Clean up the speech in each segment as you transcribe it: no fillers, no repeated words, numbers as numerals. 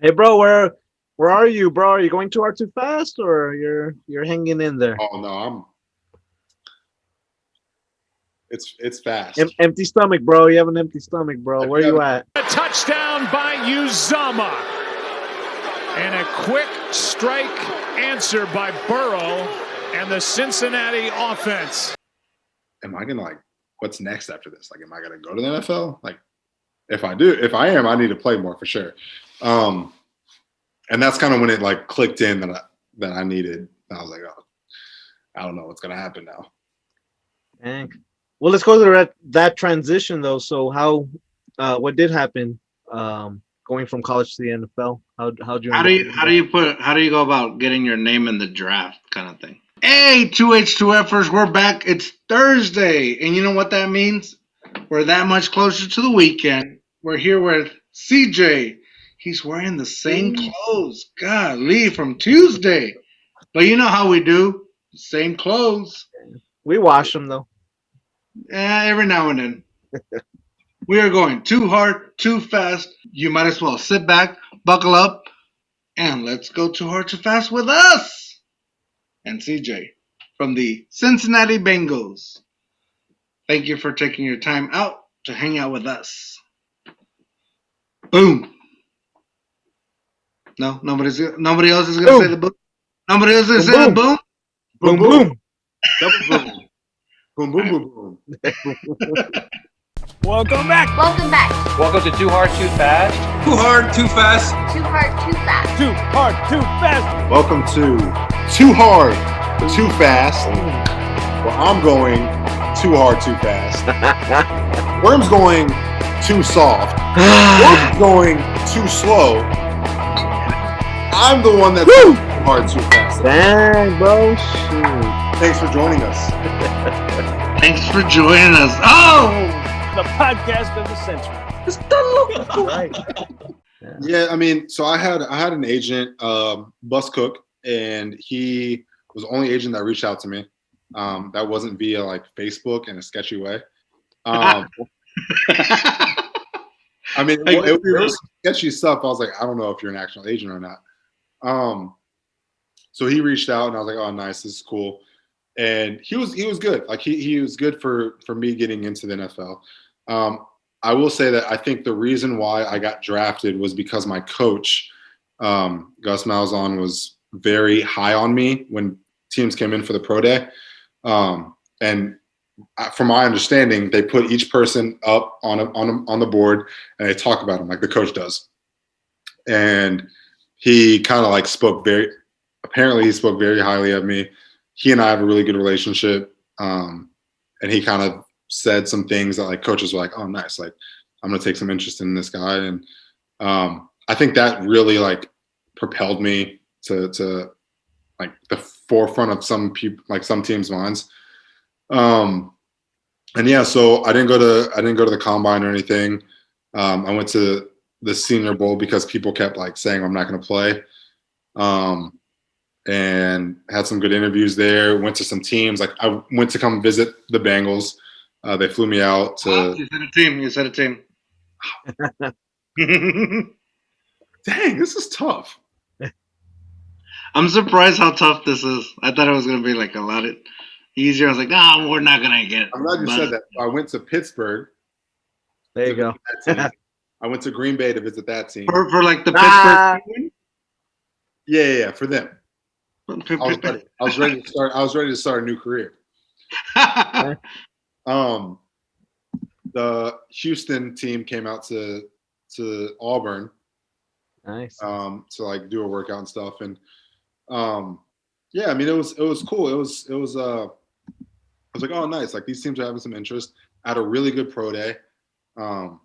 Hey, bro, where are you, bro? Are you going too hard too fast, or you're hanging in there? Oh no, it's fast. Empty stomach, bro. You have an empty stomach, bro. I Where do have you at? A touchdown by Uzomah. And a quick strike answer by Burrow and the Cincinnati offense. Am I gonna what's next after this? Like, am I gonna go to the NFL? Like, if I am, I need to play more for sure. And that's kind of when it clicked in that I needed. I was like, oh, I don't know what's gonna happen now. Dang. Well, let's go to that transition though. So what did happen? Going from college to the NFL. How'd you? How do you go about getting your name in the draft kind of thing? Hey, 2H2Fers, we're back. It's Thursday, and you know what that means? We're that much closer to the weekend. We're here with CJ. He's wearing the same clothes. Golly, from Tuesday. But you know how we do. Same clothes. We wash them though. Every now and then. We are going too hard, too fast. You might as well sit back, buckle up, and let's go too hard, too fast with us. And CJ from the Cincinnati Bengals. Thank you for taking your time out to hang out with us. Boom. No, nobody else is gonna say the boom. Nobody else is gonna say the boom. Boom boom. Double boom. Boom boom boom boom. Welcome back. Welcome back. Welcome to Too Hard, Too Fast. Too hard, too fast. Too hard, too fast. Too hard, too fast. Welcome to Too Hard, Too Fast. Well, I'm going too hard, too fast. Worm's going too soft. Worm's going too slow. I'm the one that's too hard, too fast. Dang, bro. Shoot. Thanks for joining us. Thanks for joining us. Oh! The podcast of the century. Right. Yeah, I mean, so I had an agent, Bus Cook, and he was the only agent that reached out to me. That wasn't via Facebook in a sketchy way. I mean, it was sketchy stuff. I was like, I don't know if you're an actual agent or not. So he reached out, and I was like, oh, nice, this is cool. And he was good. He was good for me getting into the NFL. I will say that I think the reason why I got drafted was because my coach, Gus Malzahn, was very high on me when teams came in for the pro day. And from my understanding, they put each person up on the board and they talk about them like the coach does. And he kind of spoke he spoke very highly of me. He and I have a really good relationship. And he kind of said some things that coaches were like, oh, nice. I'm going to take some interest in this guy. And I think that really propelled me to the forefront of some people, some teams' minds. And yeah, so I didn't go to the combine or anything. I went to the Senior Bowl because people kept saying I'm not going to play. And had some good interviews there. Went to some teams. I went to come visit the Bengals. They flew me out to. You said a team. Dang, this is tough. I'm surprised how tough this is. I thought it was going to be a lot easier. I was like, no, we're not going to get it. I'm glad you said that. I went to Pittsburgh. There you go. I went to Green Bay to visit that team. For the Pittsburgh team? Yeah, for them. I was ready to start. I was ready to start a new career. The Houston team came out to Auburn. Nice. To do a workout and stuff, and yeah, I mean it was cool. It was I was like, oh, nice. These teams are having some interest. I had a really good pro day, and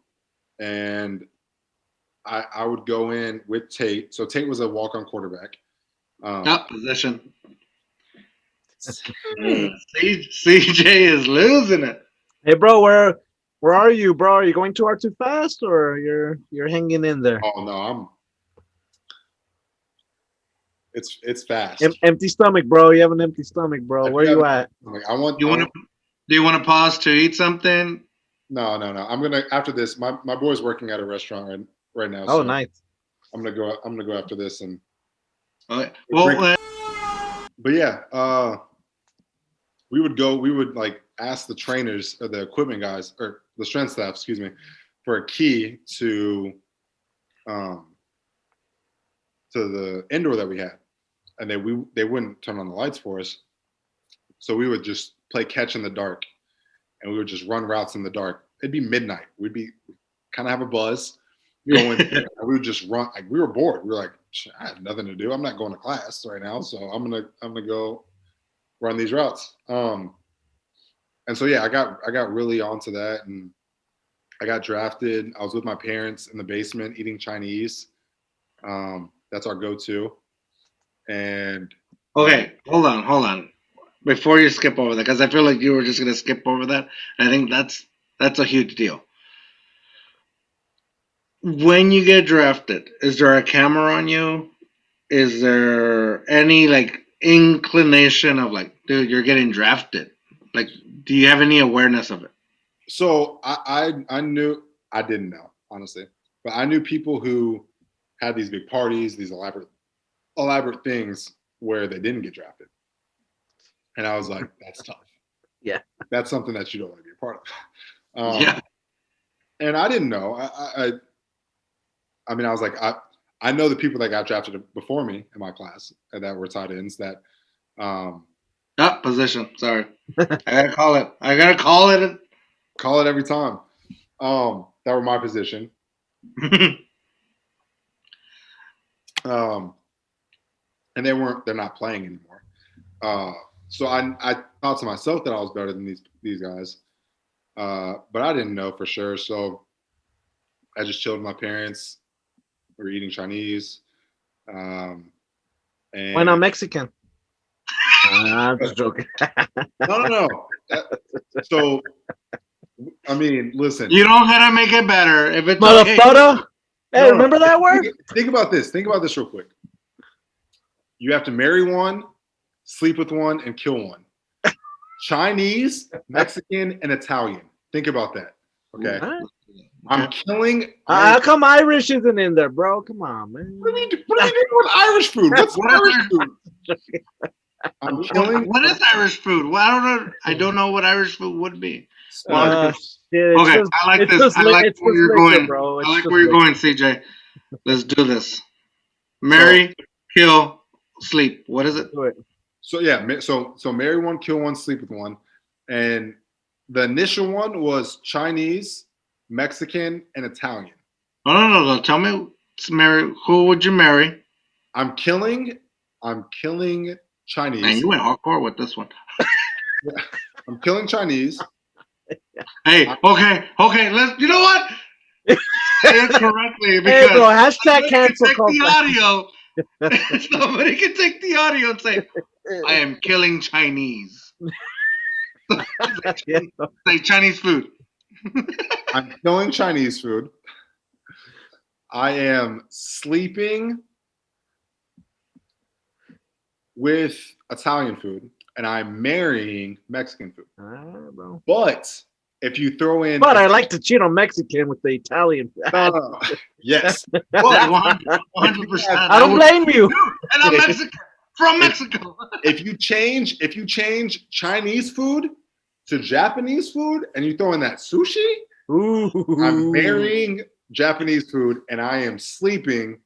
I would go in with Tate. So Tate was a walk-on quarterback. Position. CJ is losing it. Hey, bro, where are you, bro? Are you going too hard too fast, or you're hanging in there? Oh no, it's fast. Empty stomach, bro. You have an empty stomach, bro. Where you at? Do you want to pause to eat something? No. I'm gonna after this. My boy's working at a restaurant right now. Oh, so nice. I'm gonna go after this and. Okay. Well, But yeah, we would like ask the trainers or the equipment guys or the strength staff, excuse me, for a key to the indoor that we had, and they wouldn't turn on the lights for us, so we would just play catch in the dark, and we would just run routes in the dark. It'd be midnight. We'd be kind of have a buzz going, and we would just run. Like we were bored. We were like, I have nothing to do. I'm not going to class right now, so I'm gonna go run these routes. And so yeah, I got really onto that, and I got drafted. I was with my parents in the basement eating Chinese. That's our go-to. And okay, hold on. Before you skip over that, because I feel like you were just gonna skip over that. I think that's a huge deal. When you get drafted, is there a camera on you? Is there any like inclination of like, dude, you're getting drafted? Like, do you have any awareness of it? so I knew, I didn't know, honestly, but I knew people who had these big parties, these elaborate things where they didn't get drafted. And I was like, that's tough. Yeah. That's something that you don't want to be a part of. Yeah. And I didn't know. I mean, I was like, I know the people that got drafted before me in my class that were tight ends that Position. Sorry. I gotta call it. call it every time. That were my position. And they're not playing anymore. So I thought to myself that I was better than these guys. But I didn't know for sure. So I just chilled with my parents. We were eating Chinese. And Why not Mexican? I'm just joking. No. So, I mean, listen. You don't gotta make it better if it's okay. Motherfucker. Hey, remember that word? Think about this. Think about this real quick. You have to marry one, sleep with one, and kill one. Chinese, Mexican, and Italian. Think about that. Okay. What? I'm killing. How come Irish isn't in there, bro? Come on, man. What are you doing with Irish food? What's Irish food? I'm killing. What is Irish food? Well, I don't know what Irish food would be. Shit, Okay, I like this. I like where you're going. I like where you're going, CJ. Let's do this. Marry, kill, sleep. What is it? So yeah, so marry one, kill one, sleep with one, and the initial one was Chinese, Mexican, and Italian. No. Tell me, marry. Who would you marry? I'm killing Chinese. Man, you went hardcore with this one. I'm killing Chinese. Hey, okay. Let's. You know what? Say it correctly because hey, bro, hashtag cancel take culture. the audio. Somebody can take the audio and say, "I am killing Chinese." Say Chinese food. I'm killing Chinese food. I am sleeping with Italian food, and I'm marrying Mexican food. Bro. But if you throw in, But I like to cheat on Mexican with the Italian. no. Yes, but 100%. I don't blame you. And I'm Mexican from Mexico. if you change Chinese food to Japanese food, and you throw in that sushi, Ooh. I'm marrying Japanese food, and I am sleeping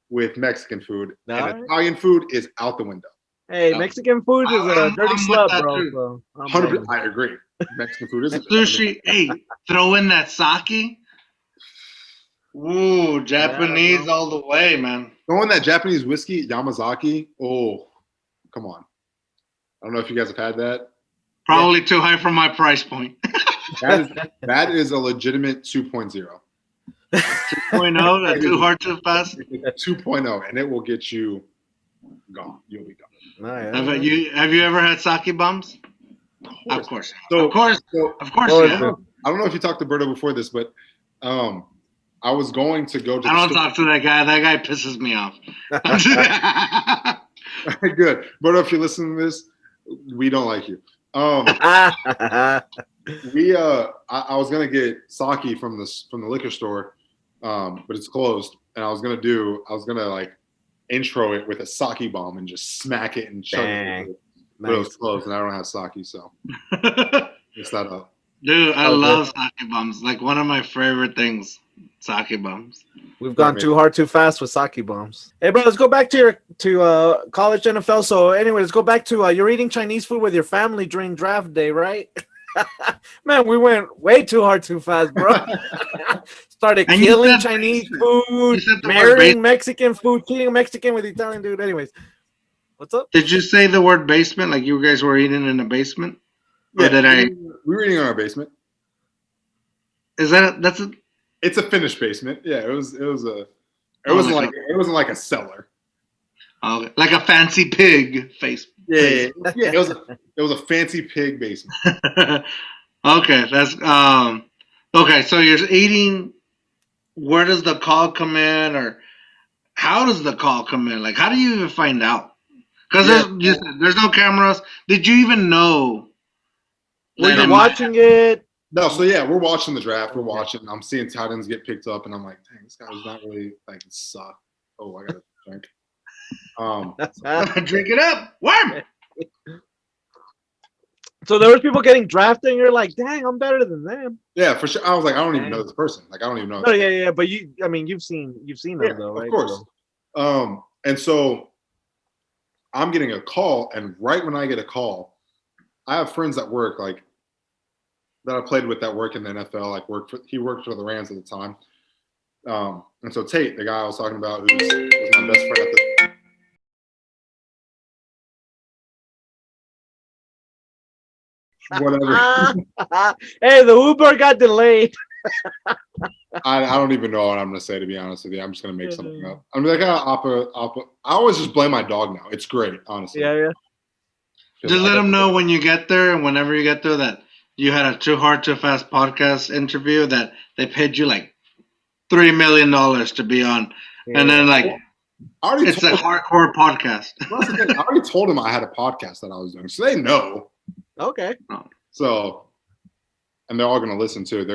with Mexican food. And Italian food is out the window. Hey, Mexican food is a dirty slut, bro. So 100%. I agree. Mexican food is Sushi. Hey, throw in that sake. Ooh, Japanese all the way, man. Throw in that Japanese whiskey, Yamazaki. Oh, come on. I don't know if you guys have had that. Probably too high for my price point. That is a legitimate 2.0. 2.0, that's too hard to pass. 2.0, and it will get you gone. You'll be gone. Have you ever had sake bombs? Of course. So, of course. So, of course. I don't know if you talked to Roberto before this, but I was going to go to. I don't talk to that guy. That guy pisses me off. Good, Roberto. If you listen to this, we don't like you. I was gonna get sake from the liquor store, but it's closed. and I was gonna like intro it with a sake bomb and just smack it and chug Dang. it. But it was Nice. close, and I don't have sake, so it's that up. Dude, I Okay. love sake bombs. Like one of my favorite things, sake bombs. We've gone too hard, too fast with sake bombs. Hey, bro, let's go back to college NFL. So, anyway, let's go back to you're eating Chinese food with your family during draft day, right? Man, we went way too hard, too fast, bro. Started And you killing said Chinese basement. food, You said the word marrying basement. Mexican food, cheating Mexican with Italian dude. Anyways, what's up? Did you say the word basement? Like you guys were eating in a basement? Or Yeah, did I? we were eating in our basement. Is that that's a? It's a finished basement. Yeah, it wasn't my like a cellar. Oh, like a fancy pig face. Yeah. It was a fancy pig basement. Okay, that's okay. So you're eating. Where does the call come in, or how does the call come in? Like, how do you even find out? Because there's no cameras. Did you even know? Were that you it watching it? No, so yeah, we're watching the draft. We're watching. I'm seeing tight ends get picked up, and I'm like, dang, this guy's not really like suck. Oh, I gotta drink. might- Drink it up, worm. So there was people getting drafted, and you're like, "Dang, I'm better than them." Yeah, for sure. I was like, I don't even know this person. Like, I don't even know. No, yeah. But you've seen them though, right? Of course. And so I'm getting a call, and right when I get a call, I have friends at work, like that I played with that work in the NFL. Like, he worked for the Rams at the time. And so Tate, the guy I was talking about, who was my best friend at the whatever. Hey, the Uber got delayed. I don't even know what I'm gonna say, to be honest with you. I'm just gonna make something up. I'm like, I always just blame my dog now. It's great, honestly. Yeah. Just let them know when you get there, and whenever you get there, that you had a Too Hard Too Fast podcast interview that they paid you like $3 million to be on, and then like it's a hardcore podcast. That's the thing. I already told him I had a podcast that I was doing, so they know. Okay. So, and they're all gonna listen too.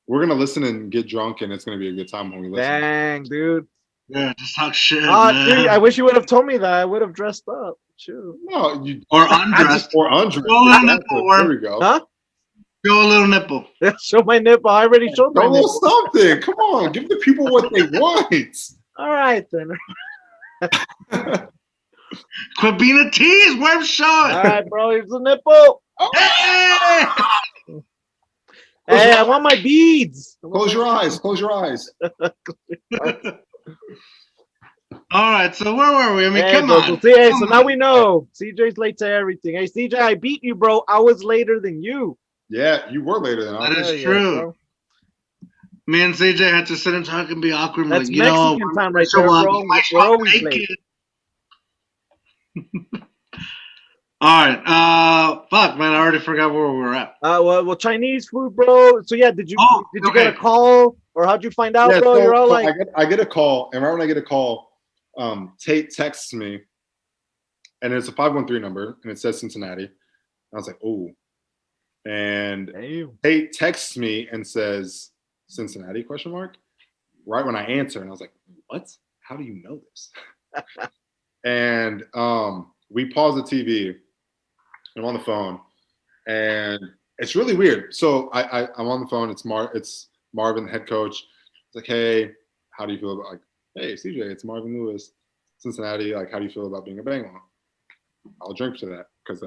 We're gonna listen and get drunk, and it's gonna be a good time when we listen. Dang, dude. Yeah, just talk shit. Dude, Man. I wish you would have told me that. I would have dressed up. Shoot. No, Or undressed. Or undressed. Show a little nipple, There Worm. we go. Huh? Show a little nipple. Show my nipple. I already showed my Show a little nipple. something. Come on, give the people what they want. All right then. Quit being a tease. Worm, show it. All right, bro. Here's the nipple. Hey! Hey, I want my beads. Close your eyes. Close your eyes. All right, so where were we? I mean, Hey, come bro, on. so now we know. CJ's late to everything. Hey, CJ, I beat you, bro. I was later than you. Yeah, you were later than I That was. is true. Me and CJ had to sit and talk and be awkward. That's like, Mexican time right show there, up. bro. You might We're show up always naked. late. All right. Fuck, man. I already forgot where we were at. Well, Chinese food, bro. So yeah, did you get a call, or how'd you find out, Yeah, bro? You're all so like, I get a call, and right when I get a call, Tate texts me, and it's a 513 number, and it says Cincinnati. I was like, oh. And damn. Tate texts me and says Cincinnati ? Right when I answer, and I was like, what? How do you know this? And we pause the TV. I'm on the phone, and it's really weird. So I'm on the phone. It's Marvin, the head coach. It's like, hey, how do you feel about, like, hey, CJ, it's Marvin Lewis, Cincinnati. Like, how do you feel about being a Bengal? I'll drink to that, because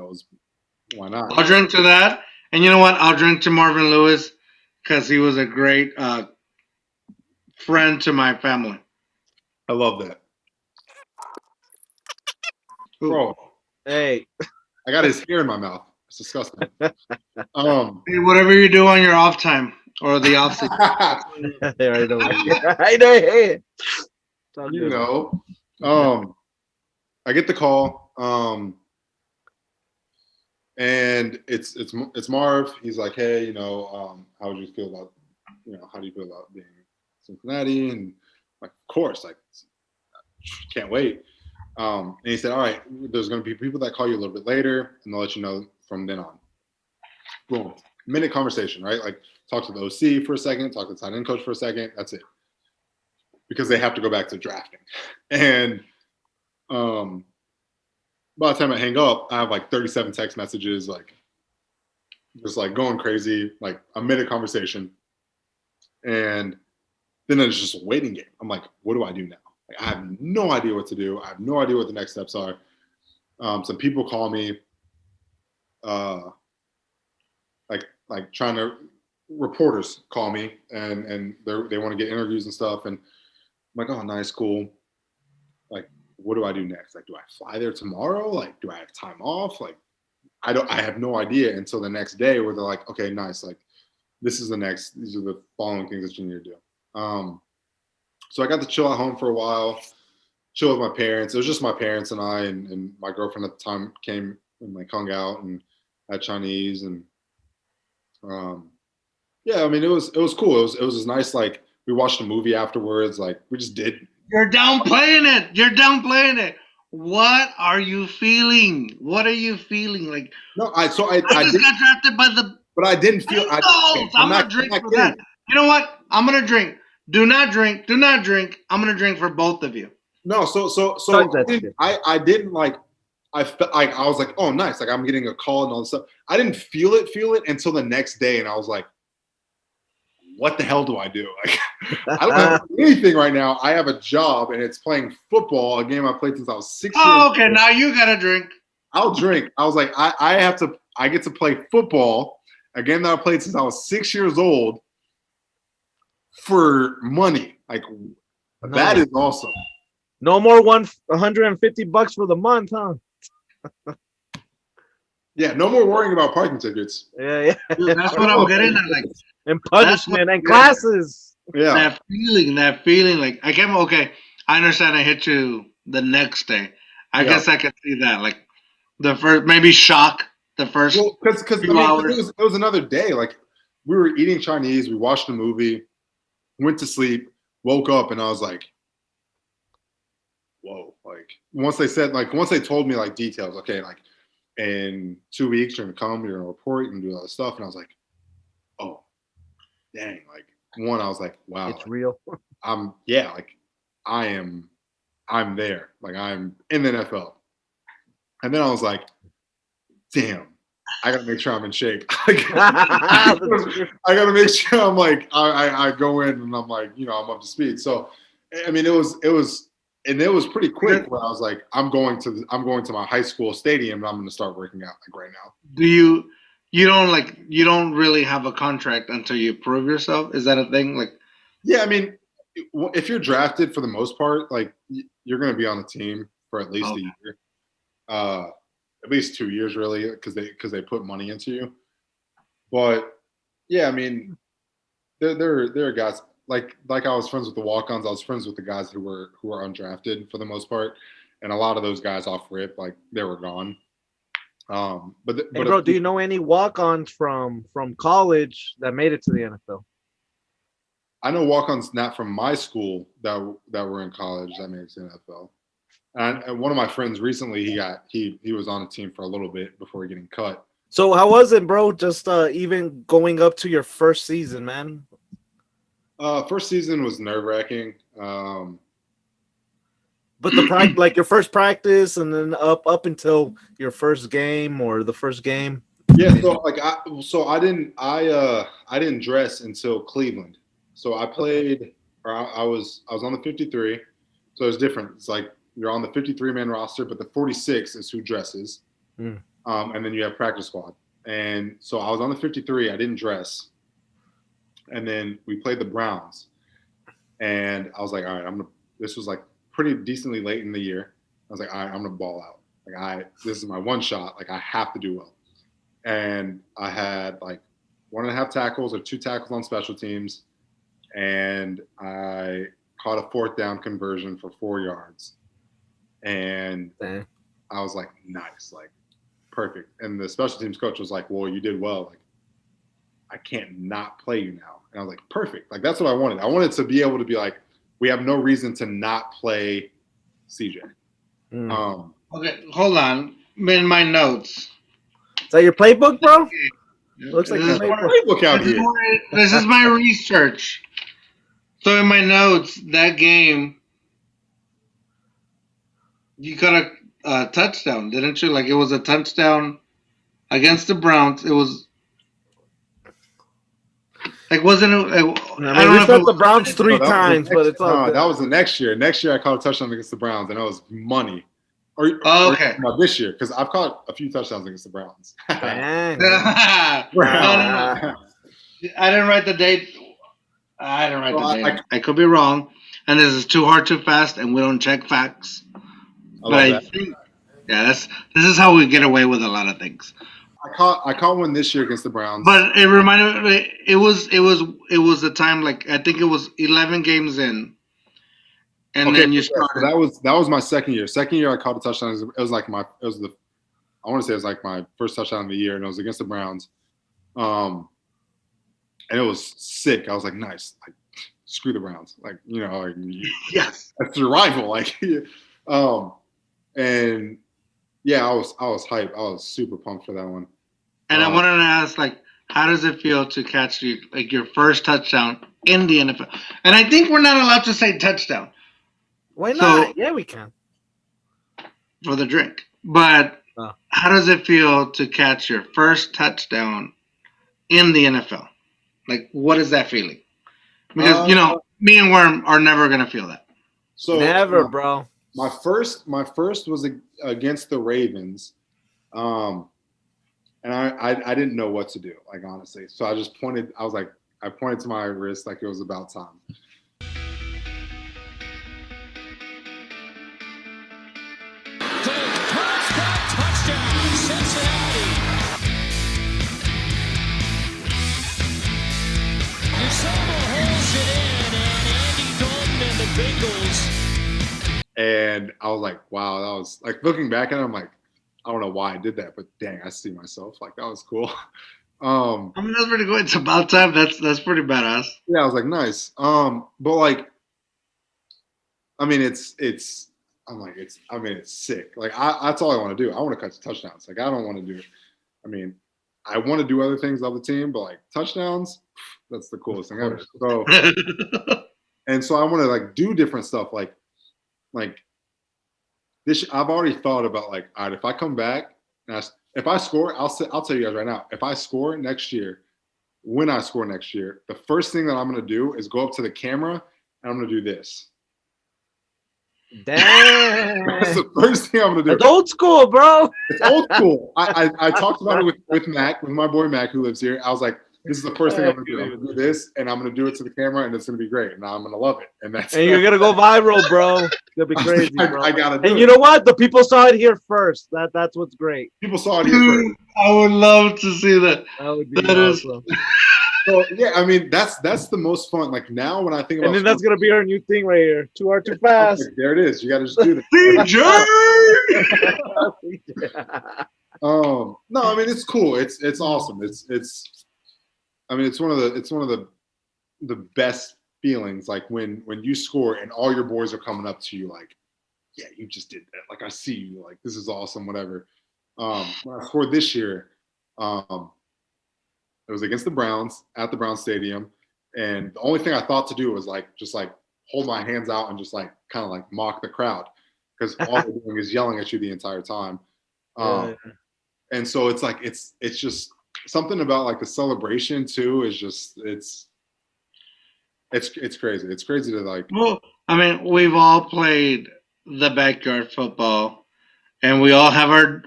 why not? I'll drink to that. And you know what? I'll drink to Marvin Lewis because he was a great friend to my family. I love that. Bro, Hey. I got his hair in my mouth. It's disgusting. Hey, whatever you do on your off time or the off season. There, I know. I know. Hey. You know. I get the call. And it's Marv. He's like, hey, how would you feel about, how do you feel about being Cincinnati? And like, of course, like, can't wait. And he said, all right, there's going to be people that call you a little bit later, and they'll let you know from then on. Boom. Minute conversation, right? Like, talk to the OC for a second, talk to the tight end coach for a second. That's it. because they have to go back to drafting. And by the time I hang up, I have like 37 text messages, like just like going crazy, like a minute conversation. And then it's just a waiting game. I'm like, what do I do now? Like, I have no idea what to do. I have no idea what the next steps are. Some people call me, like trying to, reporters call me and they want to get interviews and stuff. And I'm like, oh, nice, cool. Like, what do I do next? Like, do I fly there tomorrow? Like, do I have time off? Like, I have no idea until the next day where they're like, okay, nice. Like, these are the following things that you need to do. So I got to chill at home for a while, chill with my parents. It was just my parents and I, and my girlfriend at the time came and like hung out and had Chinese. And yeah, I mean, it was cool. It was nice. Like, we watched a movie afterwards. Like, we just did. You're downplaying it. What are you feeling? Like, No, I just got drafted by the. But I didn't feel. I'm gonna drink for that. You know what? I'm gonna drink. Do not drink. I'm gonna drink for both of you. No, so I didn't like. I felt like I was like, oh, nice. Like, I'm getting a call and all this stuff. I didn't feel it until the next day, and I was like, what the hell do I do? Like, I don't have anything right now. I have a job, and it's playing football, a game I played since I was 6 years old. Okay, old. now you gotta drink. I'll drink. I was like, I get to play football, a game that I played since I was 6 years old, for money. Like, that is awesome. No more $150 for the month, huh? Yeah, no more worrying about parking tickets. Yeah. Dude, that's what I'm getting at. Like, and punishment and classes. Yeah. That feeling. Like, I understand I hit you the next day. I guess I could see that. Like, the first, maybe shock the first because few hours. It was another day. Like, we were eating Chinese, we watched a movie, went to sleep, woke up, and I was like, whoa. Like, once they told me like details, okay, like, in 2 weeks you're gonna come, you're gonna report, you're gonna do all this stuff, and I was like, oh, dang. Like, one, I was like, wow, it's real. I'm there. Like, I'm in the NFL. And then I was like, damn, I gotta make sure I'm in shape. I gotta make sure I'm like, I go in and I'm like, I'm up to speed. So, I mean, it was pretty quick where I was like, I'm going to my high school stadium and I'm going to start working out like right now. You don't really have a contract until you prove yourself? Is that a thing? Like, yeah, I mean, if you're drafted, for the most part, like, you're going to be on the team for at least a year, at least 2 years, really, because they put money into you. But yeah, I mean, there are guys. Like I was friends with the walk-ons. I was friends with the guys who were undrafted for the most part, and a lot of those guys off rip, like, they were gone. But bro, do you know any walk-ons from college that made it to the NFL? I know walk-ons not from my school that were in college that made it to the NFL. And one of my friends recently, he was on a team for a little bit before getting cut. So how was it, bro? Just even going up to your first season, man. First season was nerve-wracking. But like your first practice and then up until your first game or the first game. Yeah, so I didn't dress until Cleveland. So I played, or I was on the 53. So it's different. It's like you're on the 53-man roster, but the 46 is who dresses. And then you have practice squad. And so I was on the 53. I didn't dress. And then we played the Browns. And I was like, all right, this was like pretty decently late in the year. I was like, all right, I'm going to ball out. Like, this is my one shot. Like, I have to do well. And I had like 1.5 tackles or 2 tackles on special teams. And I caught a 4th down conversion for 4 yards. And I was like, nice, like, perfect. And the special teams coach was like, well, you did well. Like, I can't not play you now. And I was like, perfect. Like, that's what I wanted. I wanted to be able to be like, we have no reason to not play CJ. Okay, hold on. In my notes. Is that your playbook, bro? Looks like your playbook out here. This is my research. So in my notes, that game, you got a touchdown, didn't you? Like it was a touchdown against the Browns. It was like wasn't it? I I don't mean, know we if it felt the was. Browns three No, that was the times, but next- it's all no, good. that was the next year. Next year, I caught a touchdown against the Browns, and that was money. Oh, okay. Or this year, because I've caught a few touchdowns against the Browns. Dang. No. I didn't write the date. I didn't write Well, the date. I could be wrong, and this is too hard, too fast, and we don't check facts. I love that. think, this is how we get away with a lot of things. I caught one this year against the Browns. But it reminded me. It was the time, like I think it was 11 games in, and then you started. So that was my second year. Second year, I caught a touchdown. It was like I want to say it was like my first touchdown of the year, and it was against the Browns. And it was sick. I was like, nice. Like, screw the Browns. Like, like, Yes. that's your rival. Like, and yeah, I was hyped. I was super pumped for that one. And I wanted to ask, like, how does it feel to catch your first touchdown in the NFL? And I think we're not allowed to say touchdown. Why not? Yeah, we can. For the drink. But how does it feel to catch your first touchdown in the NFL? Like, what is that feeling? Because, me and Worm are never going to feel that. So Never, bro. My first was against the Ravens. And I didn't know what to do, like, honestly. So I just pointed to my wrist like it was about time. Touchdown, Cincinnati. Uzomah holds it in, and Andy Dalton and the Bengals. And I was like, wow, that was like, looking back at it, I'm like, I don't know why I did that, but dang, I see myself. Like, that was cool. I mean, that's pretty good. It's about time. That's pretty badass. Yeah, I was like, nice. But like, I mean, it's sick. Like, that's all I want to do. I want to catch touchdowns. Like, I don't want to do. I mean, I want to do other things of the team, but like touchdowns, that's the coolest thing ever. So, and so I want to like do different stuff. Like this. I've already thought about like, all right, if I come back and if I score, I'll tell you guys right now. If I score next year, when I score next year, the first thing that I'm going to do is go up to the camera and I'm going to do this. Damn. That's the first thing I'm going to do. It's old school, bro. It's old school. I talked about it with Mac, with my boy Mac, who lives here. I was like, this is the first thing I'm going to do. I'm going to do this, and I'm going to do it to the camera, and it's going to be great. And I'm going to love it. And you're going to go viral, bro. It'll be crazy, bro. I got to do it. And you know what? The people saw it here first. That's what's great. People saw it here first. I would love to see that. That would be awesome. So, yeah, I mean, that's the most fun. Like, now when I think about And then that's going to be our new thing right here. Too hard, too fast. There it is. You got to just do that. CJ! No, I mean, it's cool. It's awesome. It's one of the best feelings, like when you score and all your boys are coming up to you like, yeah, you just did that. Like, I see you. Like, this is awesome, whatever. When I scored this year, it was against the Browns at the Browns Stadium. And the only thing I thought to do was just hold my hands out and just like kind of like mock the crowd, because all they're doing is yelling at you the entire time. And so it's like, it's just something about like the celebration too is just, it's crazy. It's crazy to like. Well, I mean, we've all played the backyard football and we all have our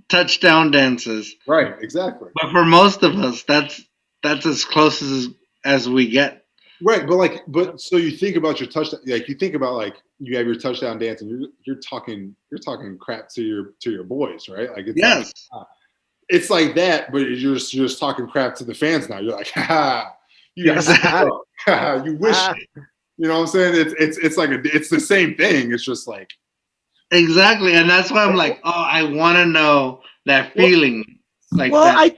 touchdown dances. Right, exactly. But for most of us, that's as close as we get. Right, but so you think about your touchdown, like you think about like you have your touchdown dance and you're talking crap to your boys, right? Like it's yes. It's like that, but you're just talking crap to the fans now. You're like, you guys, you wish, you know what I'm saying? It's like it's the same thing. It's just like. Exactly, and that's why I'm like, I want to know that feeling. Like, well, that. I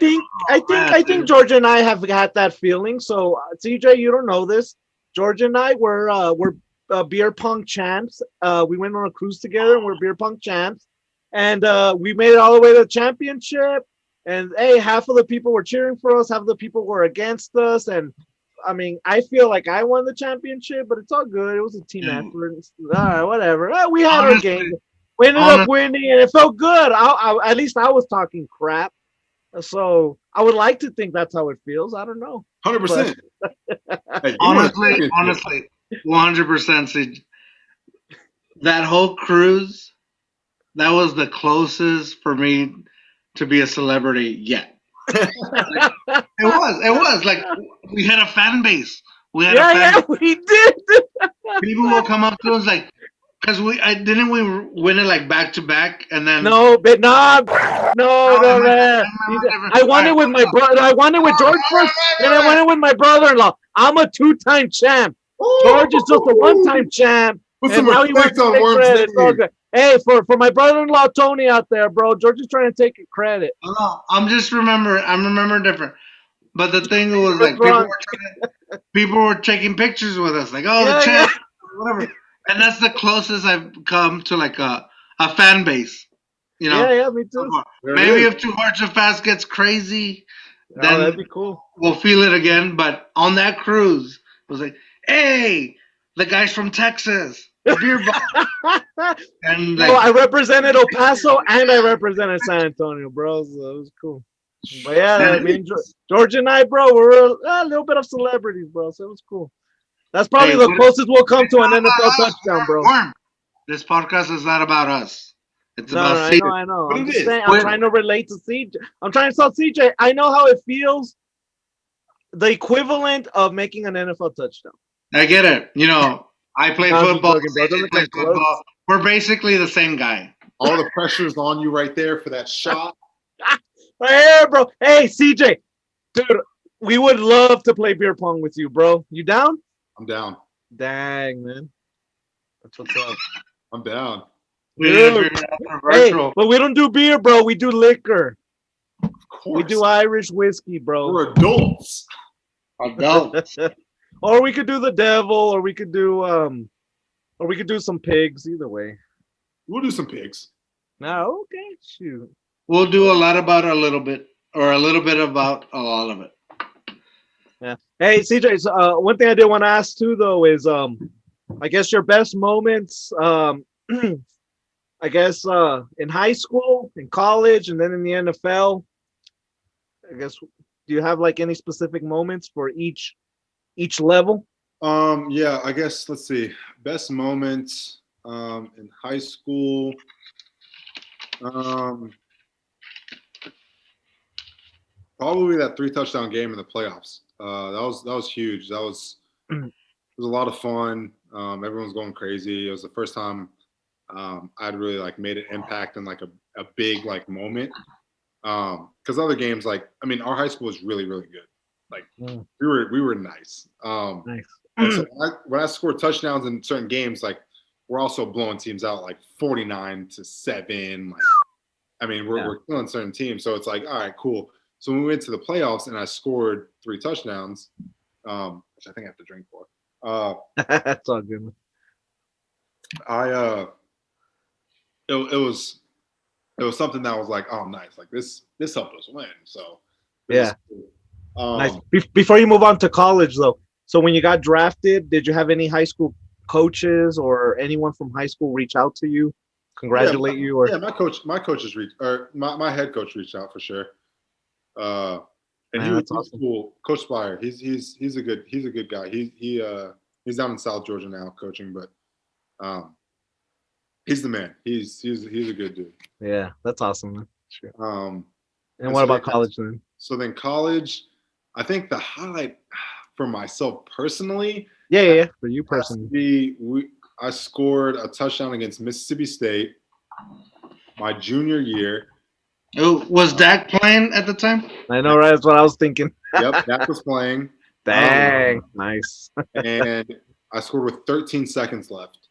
think George and I have had that feeling. So, CJ, you don't know this. George and I were beer pong champs. We went on a cruise together, and we're beer pong champs. And we made it all the way to the championship. And hey, half of the people were cheering for us, half of the people were against us, and I mean, I feel like I won the championship, but it's all good. It was a team effort. All right, whatever. We had our game. We ended up winning, and it felt good. At least I was talking crap. So I would like to think that's how it feels. I don't know. 100%. Honestly, 100%. That whole cruise, that was the closest for me to be a celebrity yet. It was like we had a fan base. We did. People will come up to us like, because we win it like back to back, and then man. I won it with my brother. I won it with George first, then I won it with my brother-in-law. I'm a 2-time champ. George is just a 1-time champ. Put some respect on Worm's name. Hey, for my brother-in-law Tony out there, bro. George is trying to take credit. I'm remembering different. But the thing was like people were taking pictures with us, like, the champ, whatever. And that's the closest I've come to like a fan base. You know? Yeah, me too. Maybe if Too Hard to Fast gets crazy, then that'd be cool. We'll feel it again. But on that cruise, it was like, hey, the guys from Texas, beer bong. And like, I represented El Paso and I represented San Antonio, bro. So it was cool. But yeah, I mean, George and I, bro, we're a little bit of celebrities, bro. So it was cool. That's probably the closest we'll come to an NFL touchdown, bro. This podcast is not about us. It's about CJ. I know. I'm just saying, I'm trying to relate to CJ. I'm trying to tell CJ, I know how it feels. The equivalent of making an NFL touchdown. I get it. You know, I play football. Football. We're basically the same guy. All the pressure's on you right there for that shot. Hey, bro. Hey, CJ. Dude, we would love to play beer pong with you, bro. You down? I'm down. Dang, man. That's what's up. I'm down. Dude. Hey, but we don't do beer, bro. We do liquor. Of course. We do Irish whiskey, bro. We're adults. Or we could do the devil, or we could do some pigs. Either way. We'll do some pigs. No, okay, shoot. We'll do a lot about a little bit, or a little bit about a lot of it. Yeah. Hey, CJ. So, one thing I did want to ask too, though, is I guess your best moments. I guess in high school, in college, and then in the NFL. I guess, do you have like any specific moments for each level? Yeah, I guess let's see. Best moments in high school. Probably that 3-touchdown game in the playoffs. That was huge. It was a lot of fun. Everyone was going crazy. It was the first time I'd really like made an impact in like a big like moment. Because other games, like, I mean, our high school was really, really good. Like we were nice. Nice. And so when I scored touchdowns in certain games, like we're also blowing teams out like 49-7. Like, I mean, we're killing certain teams. So it's like, all right, cool. So when we went to the playoffs and I scored 3 touchdowns, which I think I have to drink for. That's all good. It was something that was like, oh, nice. Like this helped us win. So yeah. Nice. Before you move on to college, though, so when you got drafted, did you have any high school coaches or anyone from high school reach out to you, congratulate you? Or my head coach reached out for sure. And he was awesome. Cool. Coach Spire, he's a good guy. He's down in South Georgia now coaching, but he's the man. He's a good dude. Yeah, that's awesome, man. Sure. And what so about college then? So then college, I think the highlight for myself personally. Yeah, for you personally. I scored a touchdown against Mississippi State my junior year. Oh, was Dak playing at the time? I know, right? That's what I was thinking. Yep, Dak was playing. Dang, nice. And I scored with 13 seconds left.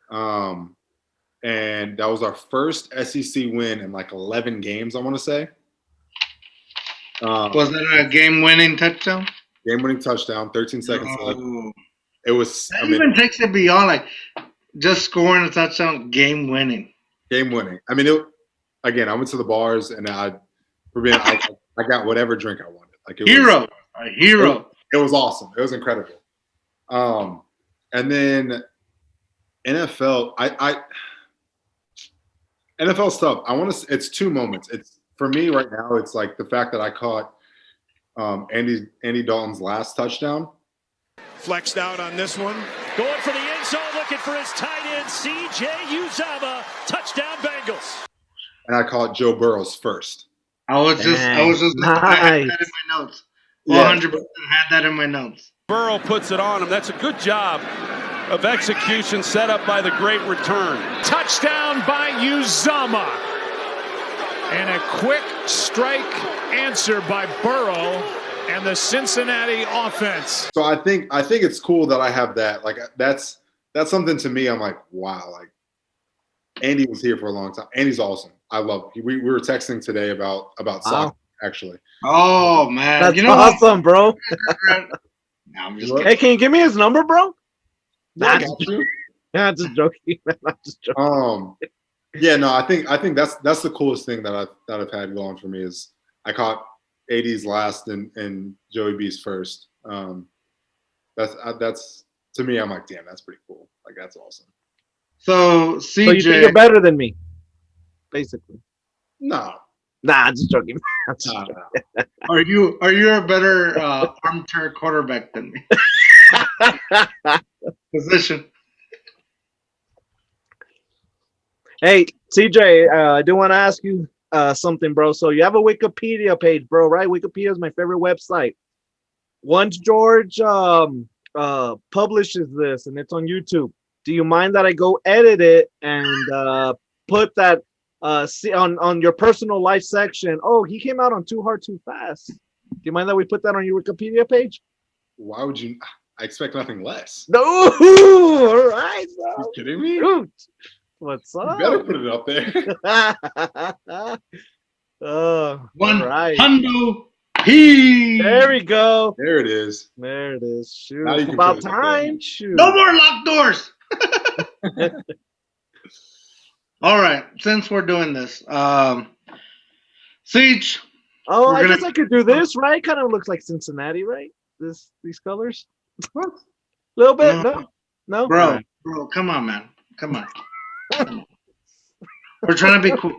And that was our first SEC win in like 11 games, I want to say. Was that a game-winning touchdown? Game-winning touchdown, 13 seconds left. It was. That even takes it beyond like just scoring a touchdown, game-winning. Game-winning. I mean, again, I went to the bars and I got whatever drink I wanted. Like a hero. It was awesome. It was incredible. And then NFL, NFL stuff. I want to. It's two moments. It's for me right now. It's like the fact that I caught Andy Dalton's last touchdown. Flexed out on this one. Going for the end zone, looking for his tight end, CJ Uzomah. Touchdown, Bengals. And I caught Joe Burrow's first. I was just I had that in my notes. 100% had that in my notes. Burrow puts it on him. That's a good job of execution set up by the great return. Touchdown by Uzomah. And a quick strike answer by Burrow and the Cincinnati offense. So I think it's cool that I have that. Like that's something to me. I'm like, wow, like Andy was here for a long time. Andy's awesome. I love it. We were texting today about soccer, actually. Oh man. That's awesome, bro. No, I'm just kidding. Hey, can you give me his number, bro? I got you. Yeah, I'm just joking. I'm just joking. Yeah, no, I think that's the coolest thing that I've had going for me is I caught AD's last and Joey B's first. That's to me, I'm like, damn, that's pretty cool. Like that's awesome. So CJ, so you think you're better than me, basically? No. Nah, I'm just joking. No. Are you a better armchair quarterback than me? Position. Hey, CJ, I do want to ask you something, bro. So you have a Wikipedia page, bro, right? Wikipedia is my favorite website. Once George publishes this and it's on YouTube, do you mind that I go edit it and put that on your personal life section? Oh, he came out on Too Hard, Too Fast. Do you mind that we put that on your Wikipedia page? Why would you? I expect nothing less. No, all right, bro. You kidding me? Shoot. What's up? You better put it up there. One right. hundo P. There we go. There it is. There it is. Shoot. Now you can About put it time. Shoot. No more locked doors. All right, since we're doing this, Siege. Oh, I guess I could do this, right? Kind of looks like Cincinnati, right? These colors. A little bit. No. Bro, come on, man. Come on. We're trying to be cool.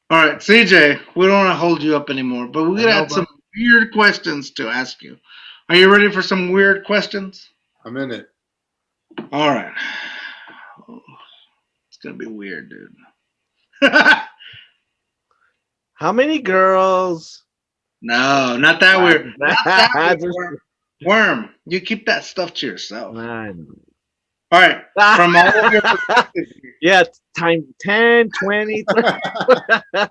All right, CJ, we don't want to hold you up anymore, but we got some weird questions to ask you. Are you ready for some weird questions? I'm in it. All right. It's going to be weird, dude. How many girls? No, not that weird. Not that weird. Worm, you keep that stuff to yourself. All right. From all of your perspectives. Yeah, time 10, 20, 30.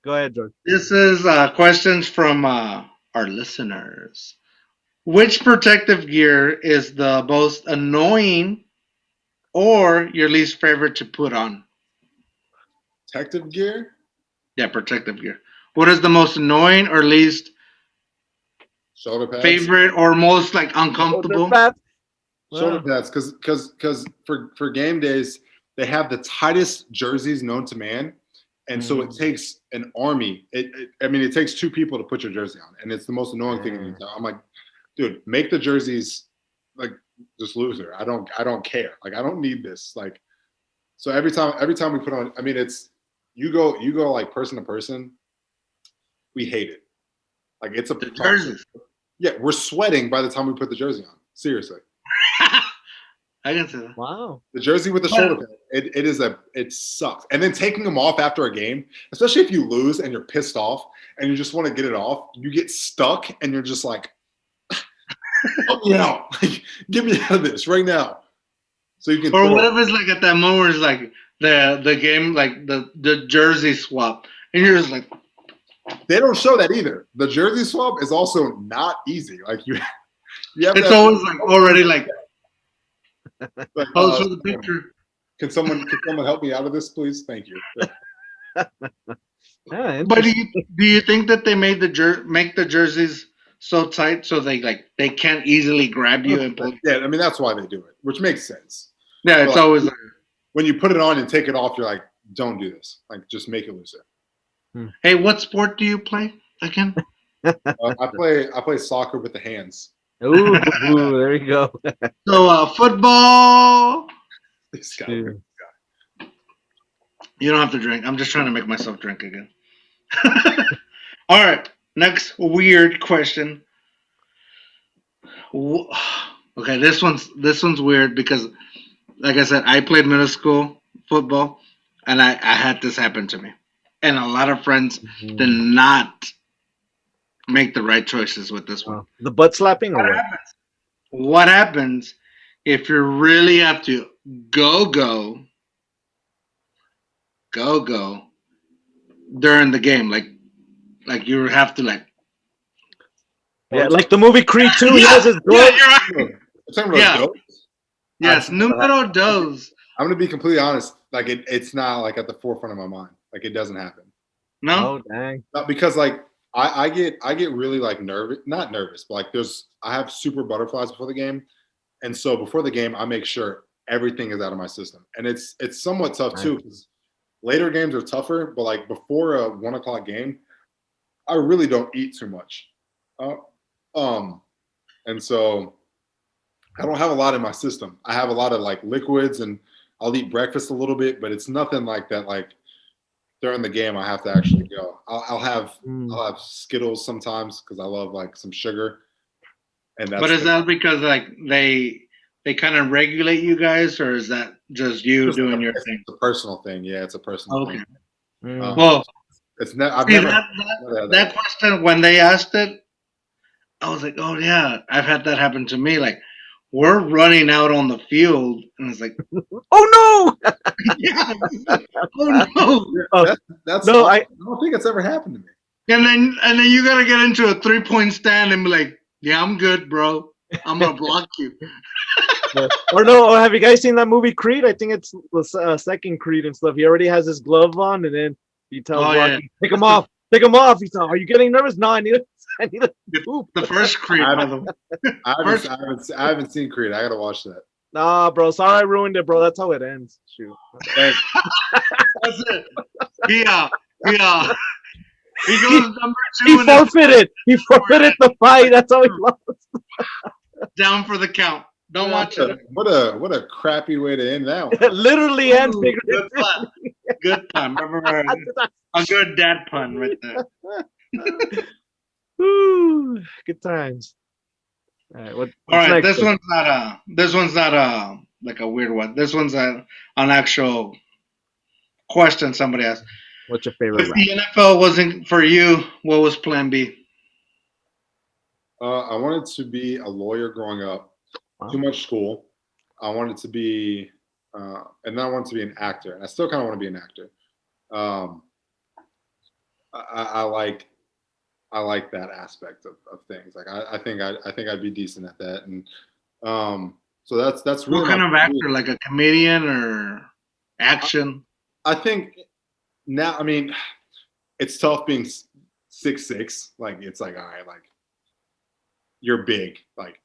Go ahead, George. This is questions from our listeners. Which protective gear is the most annoying or your least favorite to put on? Protective gear? Yeah, protective gear. What is the most annoying or least Shoulder pads. favorite or most like uncomfortable? Shoulder pads, because for game days they have the tightest jerseys known to man, and so it takes an army. It takes two people to put your jersey on, and it's the most annoying thing in the entire. I'm like, dude, make the jerseys like just loser. I don't care. Like I don't need this. Like, so every time we put on, it's you go like person to person. We hate it. Like it's the jerseys. Yeah, we're sweating by the time we put the jersey on. Seriously. I can see that. Wow. The jersey with the shoulder pad, it sucks. And then taking them off after a game, especially if you lose and you're pissed off and you just want to get it off, you get stuck and you're just like, help me out. Like, get me out of this right now. So you can. Or what if it's like at that moment it's like the game, like the jersey swap, and you're just like. They don't show that either. The jersey swap is also not easy. Like you have. It's always like already like. Pose for the picture. Can someone help me out of this, please? Thank you. But do you think that they made make the jerseys so tight so they can't easily grab you and pull? Yeah, that's why they do it, which makes sense. Yeah, it's always like when you put it on and take it off, you're like, don't do this. Like, just make it looser. Hey, what sport do you play again? I play soccer with the hands. Ooh, there you go. So football. This guy. Dude. You don't have to drink. I'm just trying to make myself drink again. All right. Next weird question. Okay, this one's weird because, like I said, I played middle school football, and I had this happen to me, and a lot of friends did not make the right choices with this one. The butt slapping or what? What happens if you really have to go during the game? Like you have to like. Yeah, like the movie Creed 2. He has his glove. Yeah, you're right. Talking about those? Yes, numero dos. I'm gonna be completely honest. Like it's not like at the forefront of my mind. Like it doesn't happen. No. Oh dang. Not because like I get really like nervous. Not nervous, but like I have super butterflies before the game, and so before the game I make sure everything is out of my system. And it's somewhat tough too because later games are tougher. But like before a 1 o'clock game, I really don't eat too much. And so I don't have a lot in my system. I have a lot of like liquids and I'll eat breakfast a little bit, but it's nothing like that. Like during the game, I have to actually go. I'll have Skittles sometimes because I love like some sugar. And that's but is that because like they kind of regulate you guys, or is that just you doing your thing? It's a personal thing. Yeah, it's a personal thing. Well, it's not. That question when they asked it, I was like, oh yeah, I've had that happen to me. Like we're running out on the field, and it's like, oh no! Yeah, oh no! That's no. I don't think it's ever happened to me. And then you gotta get into a 3-point stand and be like, yeah, I'm good, bro. I'm gonna block you. Or no, have you guys seen that movie Creed? I think it's the second Creed and stuff. He already has his glove on, and then he tells Rocky, take him off. Take him off. He's like, are you getting nervous? No, I need to poop. The first Creed. I haven't seen Creed. I gotta watch that. Nah, bro. Sorry I ruined it, bro. That's how it ends. Shoot. That's it. He goes number 2. He forfeited. He forfeited the fight. That's how he lost. Down for the count. Don't watch it. What a crappy way to end that one. Literally and figuratively. Good pun. A good dad pun right there. Woo, good times. All right, what's all right, next? This one's not like a weird one. This one's an actual question somebody asked. What's your favorite? If the NFL wasn't for you, what was Plan B? I wanted to be a lawyer growing up. Wow. Too much school. I wanted to be, and then I wanted to be an actor, and I still kind of want to be an actor. I like that aspect of things. Like I think I'd be decent at that, and so that's really what kind of actor, like a comedian or action? I think now. I mean, it's tough being 6'6". Like it's like, all right, like you're big. Like,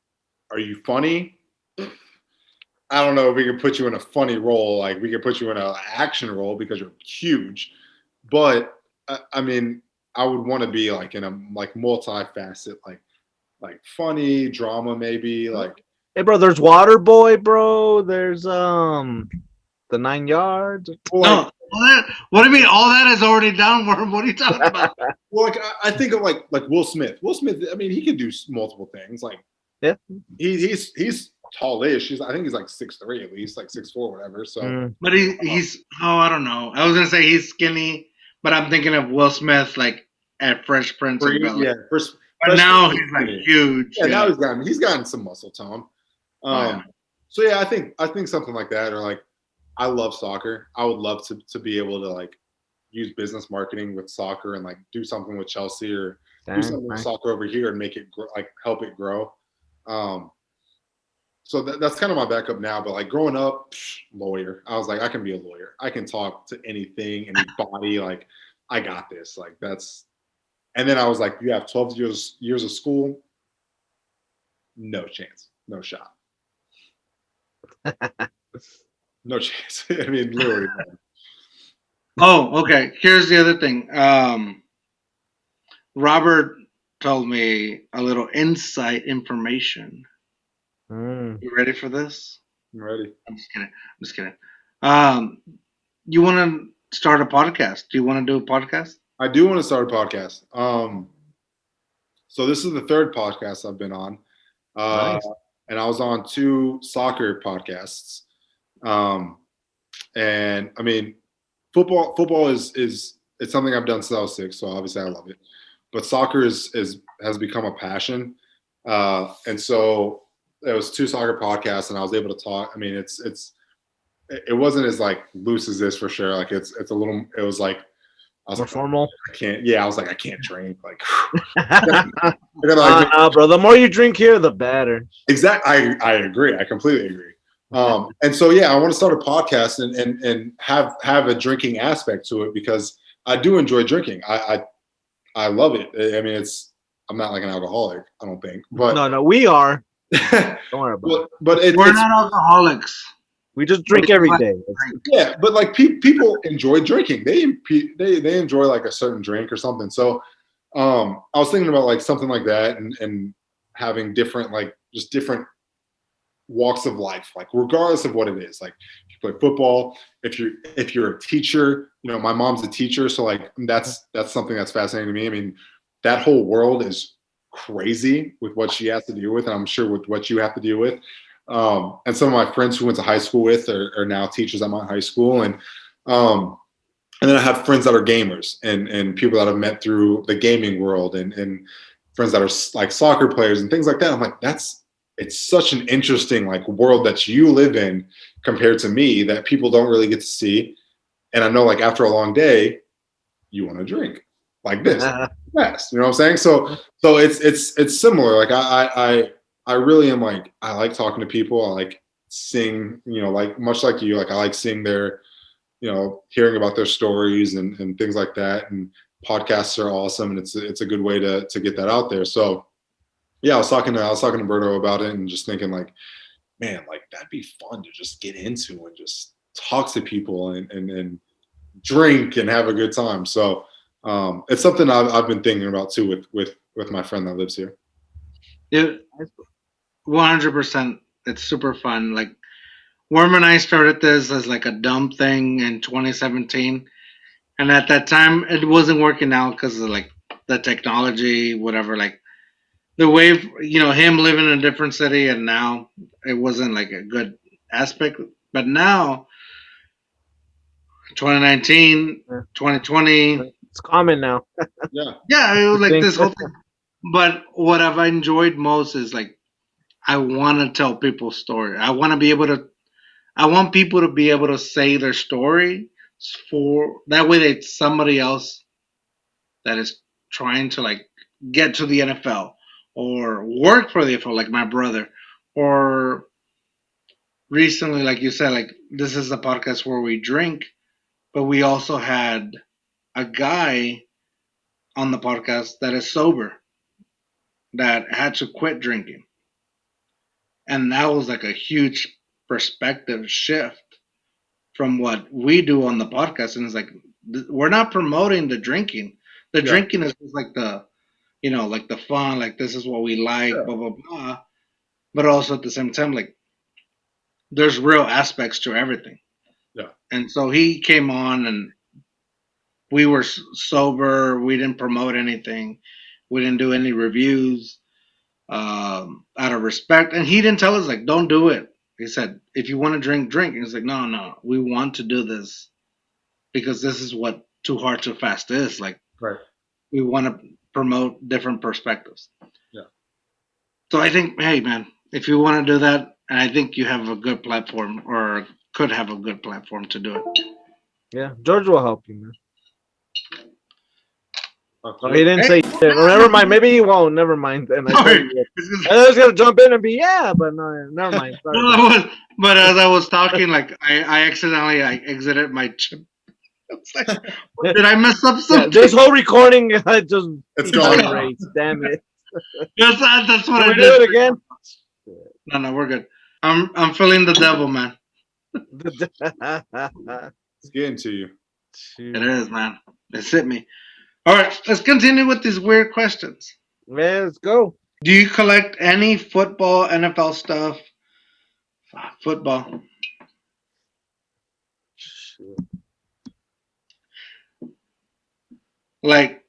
are you funny? I don't know if we can put you in a funny role. Like we could put you in an action role because you're huge, but I mean, I would want to be like in a like multifaceted, like funny drama maybe. Like, hey, bro, there's Waterboy, bro. There's the 9 Yards. No, what do you mean? All that is already done. What are you talking about? Well, like I think of like Will Smith. Will Smith. I mean, he could do multiple things. Like, yeah, he's tallish. I think he's like 6'3" at least, like 6'4", whatever. So, but he's I don't know. I was gonna say he's skinny, but I'm thinking of Will Smith like at Fresh Prince of Bel-Air. Yeah, but now he's like huge. Yeah, now he's gotten some muscle tone. So yeah, I think something like that, or like I love soccer. I would love to be able to like use business marketing with soccer and like do something with Chelsea or do something with soccer over here and make it like help it grow. So that's kind of my backup now. But like growing up, lawyer. I was like, I can be a lawyer. I can talk to anything, anybody. Like I got this. Like that's. And then I was like, you have 12 years of school. No chance. No shot. No chance. I mean, literally. Oh, okay. Here's the other thing. Robert told me a little insight information. Mm. You ready for this? I'm ready. I'm just kidding. You want to start a podcast? Do you want to do a podcast? I do want to start a podcast. So this is the third podcast I've been on. Nice. And I was on 2 soccer podcasts. And I mean, football is it's something I've done since I was 6, so obviously I love it. But soccer has become a passion. And so there was 2 soccer podcasts, and I was able to talk. I mean, it wasn't as like loose as this for sure. Like it's a little. It was like I was More like, formal. I can't. Yeah, I was like, I can't drink. Like, Bro, the more you drink here, the better. Exactly. I agree. I completely agree. And so, yeah, I want to start a podcast and have a drinking aspect to it because I do enjoy drinking. I love it. I mean, I'm not like an alcoholic, I don't think. But No, we are. Don't worry about it. But We're not alcoholics. We just drink every day. Yeah, but like people enjoy drinking. They enjoy like a certain drink or something. So I was thinking about like something like that and having different like just different walks of life, like regardless of what it is. Like if you play football, if you're a teacher, my mom's a teacher, so like that's something that's fascinating to me. I mean, that whole world is crazy with what she has to deal with, and I'm sure with what you have to deal with. And some of my friends who went to high school with are now teachers at my high school, and then I have friends that are gamers and people that I've met through the gaming world and friends that are like soccer players and things like that. I'm like, it's such an interesting like world that you live in compared to me that people don't really get to see. And I know like after a long day, you want to drink like this. Yes, you know what I'm saying? So it's similar. Like I really am like, I like talking to people. I like seeing, like much like you, like I like seeing their, hearing about their stories and things like that. And podcasts are awesome, and it's a good way to get that out there. So yeah, I was talking to Roberto about it and just thinking like, man, like that'd be fun to just get into and just talk to people and drink and have a good time. So it's something I've been thinking about too with my friend that lives here. Yeah, 100%. It's super fun. Like Worm and I started this as like a dumb thing in 2017, and at that time it wasn't working out because of like the technology, whatever. Like the way him living in a different city, and now it wasn't like a good aspect. But now, 2019, 2020, it's common now. Yeah, it was like this whole thing. But what I've enjoyed most is like I want to tell people's story. I want people to be able to say their story for that way that somebody else that is trying to like get to the NFL or work for the NFL, like my brother, or recently, like you said, like this is a podcast where we drink, but we also had a guy on the podcast that is sober that had to quit drinking. And that was like a huge perspective shift from what we do on the podcast. And it's like, we're not promoting the drinking. The drinking is just like the, like the fun, like this is what we like, blah, blah, blah. But also at the same time, like there's real aspects to everything. Yeah. And so he came on and we were sober. We didn't promote anything. We didn't do any reviews out of respect. And he didn't tell us like, don't do it. He said, if you want to drink, drink. And he's like, no, we want to do this because this is what Too Hard, Too Fast is. Like, right. We want to promote different perspectives. Yeah. So I think, hey, man, if you want to do that, and I think you have a good platform or could have a good platform to do it. Yeah, George will help you, man. Oh, he didn't say shit. Well, never mind. Maybe he won't. Never mind. And I was gonna jump in and be but no, never mind. Sorry, but as I was talking, like I accidentally exited my chip. Like, did I mess up something? This whole recording just it's gone. Rates. Damn it. That's what I did. Do it again? No, we're good. I'm feeling the devil, man. It's getting to you. It is, man. It's hit me. All right, let's continue with these weird questions. Let's go. Do you collect any football, NFL stuff? Football. Like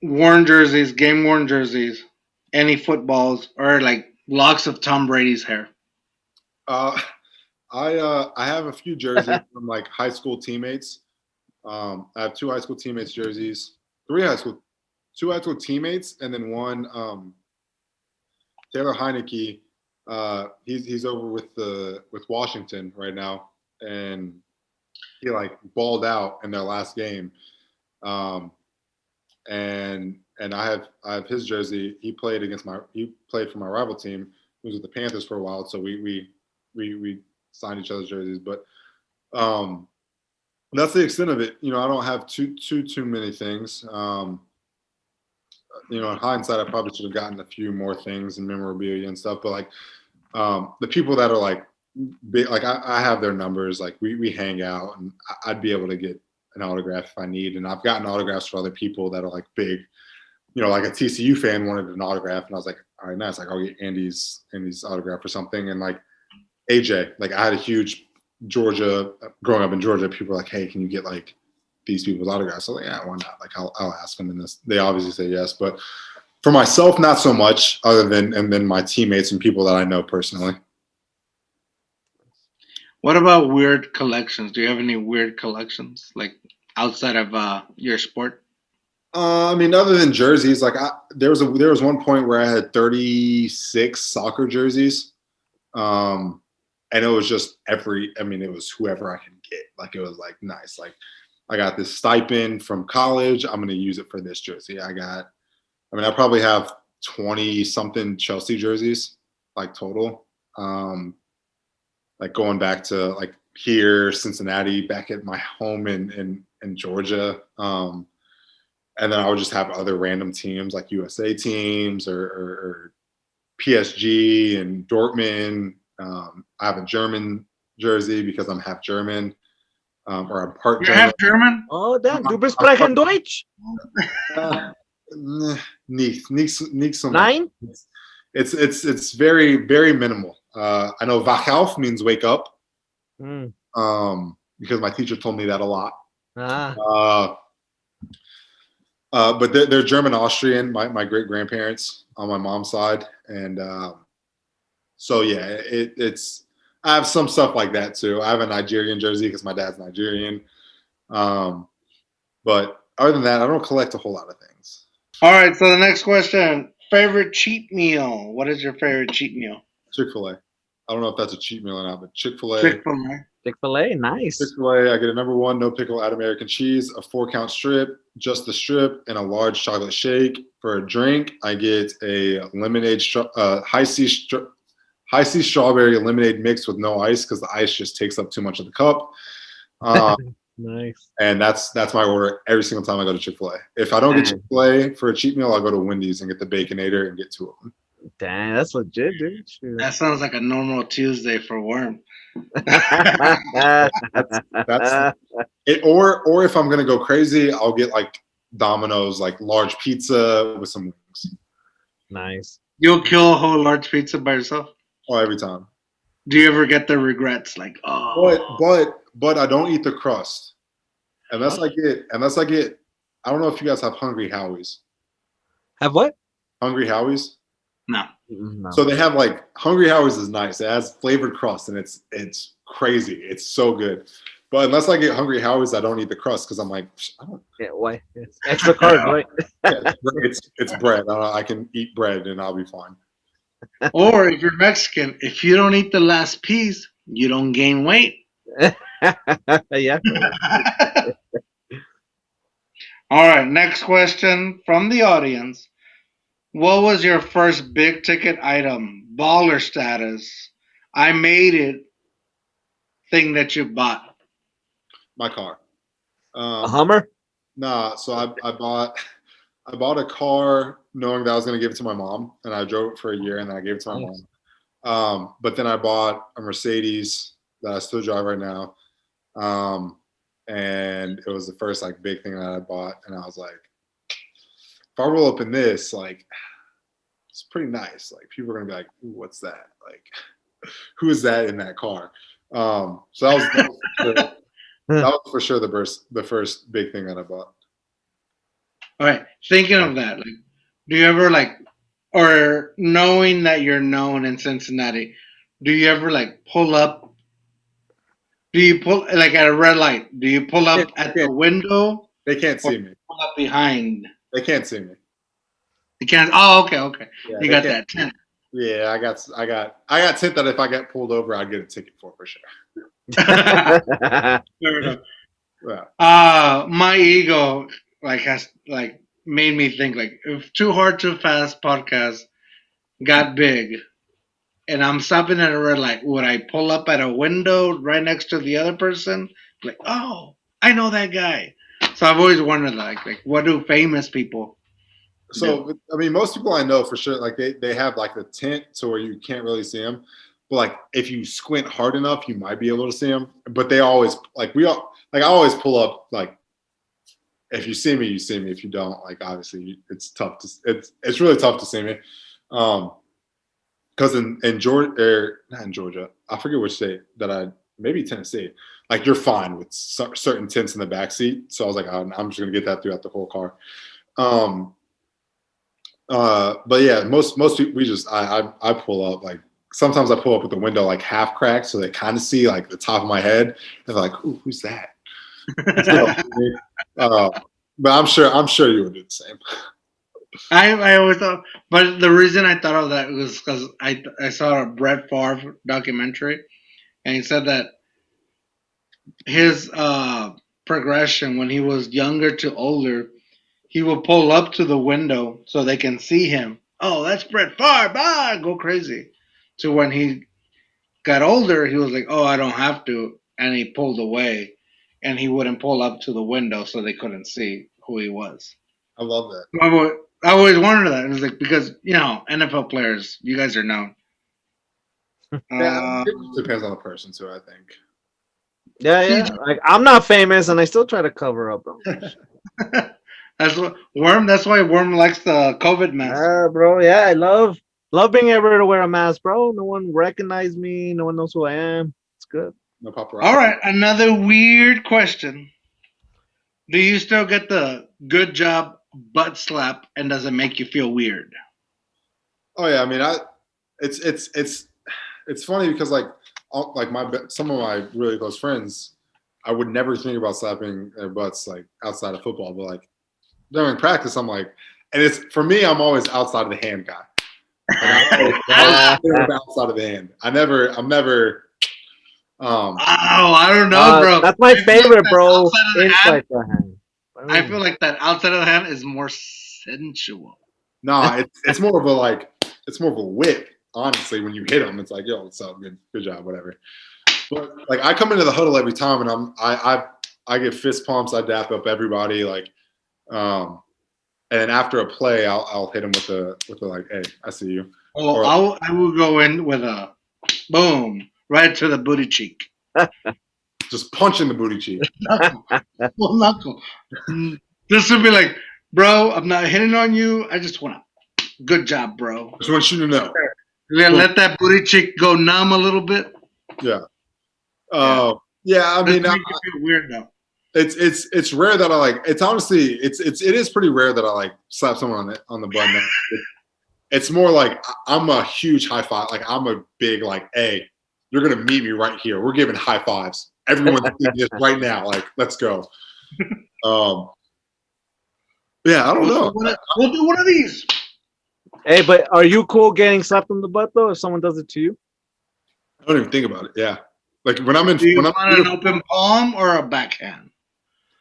worn jerseys, game worn jerseys, any footballs, or like locks of Tom Brady's hair. Uh, I have a few jerseys from like high school teammates. I have two high school teammates jerseys, two high school teammates, and then one Taylor Heineke. He's over with Washington right now, and he like balled out in their last game. And I have his jersey. He played for my rival team. He was with the Panthers for a while, so we signed each other's jerseys. But that's the extent of it. You know, I don't have too many things. You know, in hindsight, I probably should have gotten a few more things and memorabilia and stuff. But like the people that are like big, like I have their numbers. Like we hang out, and I'd be able to get an autograph if I need. And I've gotten autographs for other people that are like big. You know, like a TCU fan wanted an autograph, and I was like, all right, nice. Like I'll get Andy's autograph or something. And like AJ, like I had a huge Georgia growing up in Georgia. People were like, hey, can you get like these people's autographs? So like, yeah, why not? Like I'll ask them, and they obviously say yes. But for myself, not so much. Other than and then my teammates and people that I know personally. What about weird collections? Do you have any weird collections, like outside of your sport? I mean, other than jerseys, like there was one point where I had 36 soccer jerseys, and it was just it was whoever I could get. Like it was like nice. Like I got this stipend from college. I'm gonna use it for this jersey. I probably have 20 something Chelsea jerseys, like total. Like going back to like here, Cincinnati, back at my home in Georgia. And then I would just have other random teams like USA teams or PSG and Dortmund. I have a German jersey because I'm half German, or I'm part You're German. half German? Oh, damn. Du bist sprechen Deutsch? Nicht so much. Nine? It's very, very minimal. I know wach auf means wake up, because my teacher told me that a lot. But they're German Austrian, my great grandparents on my mom's side, and so yeah, it's I have some stuff like that too. I have a Nigerian jersey because my dad's Nigerian, but other than that, I don't collect a whole lot of things. All right, so the next question: favorite cheat meal? What is your favorite cheat meal? Chick-fil-A. I don't know if that's a cheat meal or not, but Chick-fil-A. Chick-fil-A, nice. Chick-fil-A, I get a number one, no pickle, add American cheese, a 4-count strip, just the strip, and a large chocolate shake. For a drink, I get a lemonade, high C strawberry lemonade mix with no ice because the ice just takes up too much of the cup. Nice. And that's my order every single time I go to Chick-fil-A. If I don't get Chick-fil-A for a cheat meal, I'll go to Wendy's and get the Baconator and get 2 of them. Dang, that's legit, dude. Sure. That sounds like a normal Tuesday for Worm. That's it. Or if I'm gonna go crazy, I'll get like Domino's, like large pizza with some wings. Nice. You'll kill a whole large pizza by yourself? Oh, every time. Do you ever get the regrets? Like, oh. But I don't eat the crust. Unless I get, I don't know if you guys have Hungry Howie's. Have what? Hungry Howie's? No. So they have like Hungry Howie's is nice. It has flavored crust and it's crazy. It's so good. But unless I get Hungry Howie's, I don't eat the crust because I'm like, I don't. Yeah, why? It's extra carbs, right? Yeah, it's bread. I can eat bread and I'll be fine. Or if you're Mexican, if you don't eat the last piece, you don't gain weight. Yeah. All right, next question from the audience. What was your first big ticket item, baller status, I made it thing that you bought? My car. A Hummer? Nah, so I bought a car knowing that I was going to give it to my mom, and I drove it for a year, and then I gave it to my mom. But then I bought a Mercedes that I still drive right now, and it was the first like big thing that I bought, and I was like, if I roll up in this, like, it's pretty nice. Like people are gonna be like, ooh, what's that? Like, who is that in that car? So that was for sure the first big thing that I bought. All right. Thinking of that, like, do you ever like, or knowing that you're known in Cincinnati, do you ever like pull up? Do you pull like at a red light? Do you pull up at the window? They can't see me. Pull up behind. They can't see me. You can't. Oh, okay. Yeah, you got that tent. Yeah, I got tint that if I get pulled over, I'd get a ticket for sure. Fair enough. Yeah. My ego has made me think like if Too Hard Too Fast podcast got big and I'm stopping at a red light, would I pull up at a window right next to the other person? Like, oh, I know that guy. So I've always wondered like what do famous people do? So I mean, most people I know for sure, like they have like the tint to where you can't really see them. But like if you squint hard enough, you might be able to see them. But they always I always pull up like. If you see me, you see me. If you don't, like obviously, it's tough to it's really tough to see me. Because in Georgia, not in Georgia, I forget which state maybe Tennessee. Like you're fine with certain tints in the back seat. So I was like, I'm just gonna get that throughout the whole car. But yeah, most people I pull up like sometimes I pull up with the window like half cracked so they kind of see like the top of my head. And they're like, ooh, who's that? But I'm sure you would do the same. I always thought, but the reason I thought of that was because I saw a Brett Favre documentary, and he said that his progression when he was younger to older, he would pull up to the window so they can see him. Oh, that's Brett Favre! Go crazy. So when he got older, he was like, oh, I don't have to, and he pulled away. And he wouldn't pull up to the window so they couldn't see who he was. I love that. I always wondered that. It was like because NFL players, you guys are known. Yeah, it depends on the person too. I think. Yeah. Like I'm not famous, and I still try to cover up. That's why Worm likes the COVID mask. Bro. Yeah, I love being able to wear a mask, bro. No one recognizes me. No one knows who I am. It's good. No paparazzi. All right, another weird question. Do you still get the good job butt slap, and does it make you feel weird? Oh yeah, I mean, it's funny because like some of my really close friends, I would never think about slapping their butts like outside of football, but like during practice, I'm like, and it's for me, I'm always outside of the hand guy. Outside of the hand. I'm never. I don't know, bro. That's my favorite, bro. Inside the hand. I feel like that outside of the hand is more sensual. Nah, it's more of a whip. Honestly, when you hit them, it's like, yo, what's up? Good job, whatever. But like, I come into the huddle every time, and I get fist pumps. I dap up everybody, like, and then after a play, I'll hit them with the like, hey, I see you. Oh, I will go in with a boom. Right to the booty cheek. Just punching the booty cheek. Knuckle. This would be like, bro, I'm not hitting on you. I just want to. Good job, bro. Just want you to know. Let that booty cheek go numb a little bit. Yeah. Yeah. I mean, make you feel weird though. It's rare that I like. It's honestly, it is pretty rare that I like slap someone on the butt. It's more like I'm a huge high five. Like I'm a big like, hey. You're gonna meet me right here. We're giving high fives. Everyone's doing this right now. Like, let's go. Yeah, I don't know. We'll do one of these. Hey, but are you cool getting slapped on the butt though? If someone does it to you? I don't even think about it. Yeah, like when I'm in. Do you want an open palm or a backhand?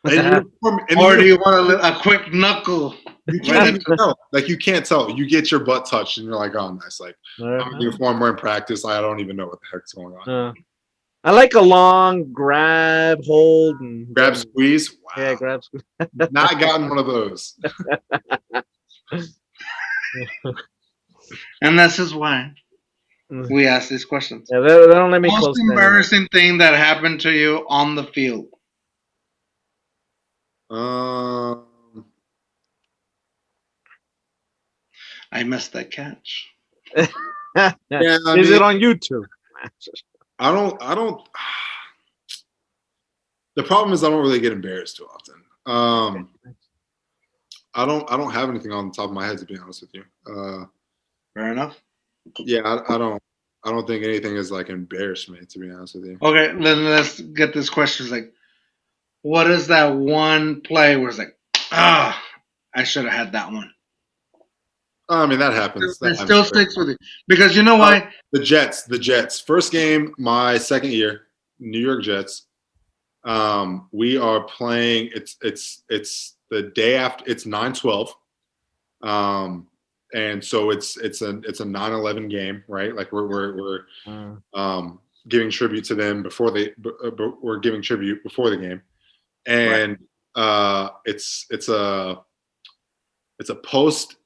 Or do you want a quick knuckle? You can't even tell. Like you can't tell. You get your butt touched, and you're like, "Oh, nice." Like I'm in uniform, we're in practice. I don't even know what the heck's going on. I like a long grab, hold, and grab, squeeze. Wow. Yeah, grab, squeeze. Not gotten one of those. And this is why we ask these questions. Yeah, they don't let me. Most embarrassing thing that happened to you on the field. I missed that catch. Yeah, Is it on YouTube? I don't. The problem is I don't really get embarrassed too often. I don't have anything on the top of my head, to be honest with you. Fair enough. Yeah, I don't think anything has like embarrassed me, to be honest with you. Okay, then let's get this question. It's like, what is that one play where it's like, I should have had that one. I mean, that happens. It still sticks with you because you know why? The Jets. First game, my second year, New York Jets. We are playing. It's the day after. It's 9/12. And so it's a 9/11 game, right? Like we're giving tribute to them before we're giving tribute before the game, and it's a post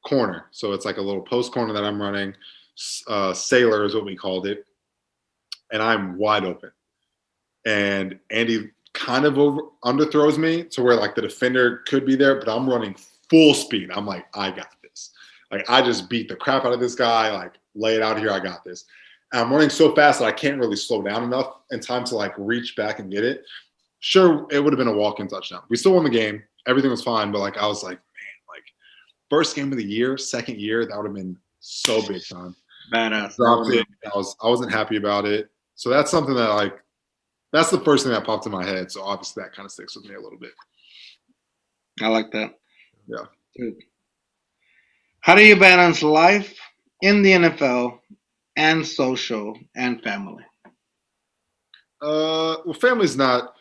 corner, so it's like a little post corner that I'm running. Sailor is what we called it, and I'm wide open, and Andy kind of underthrows me to where like the defender could be there, but I'm running full speed. I'm like, I got this. Like I just beat the crap out of this guy. Like lay it out here. I got this. And I'm running so fast that I can't really slow down enough in time to like reach back and get it. Sure, it would have been a walk-in touchdown. We still won the game. Everything was fine, but like I was like, man, like first game of the year, second year, that would have been so big time. Badass. Dropped it. I wasn't happy about it. So that's something that like that's the first thing that popped in my head. So obviously that kind of sticks with me a little bit. I like that. Yeah. Good. How do you balance life in the NFL and social and family? Well, family's not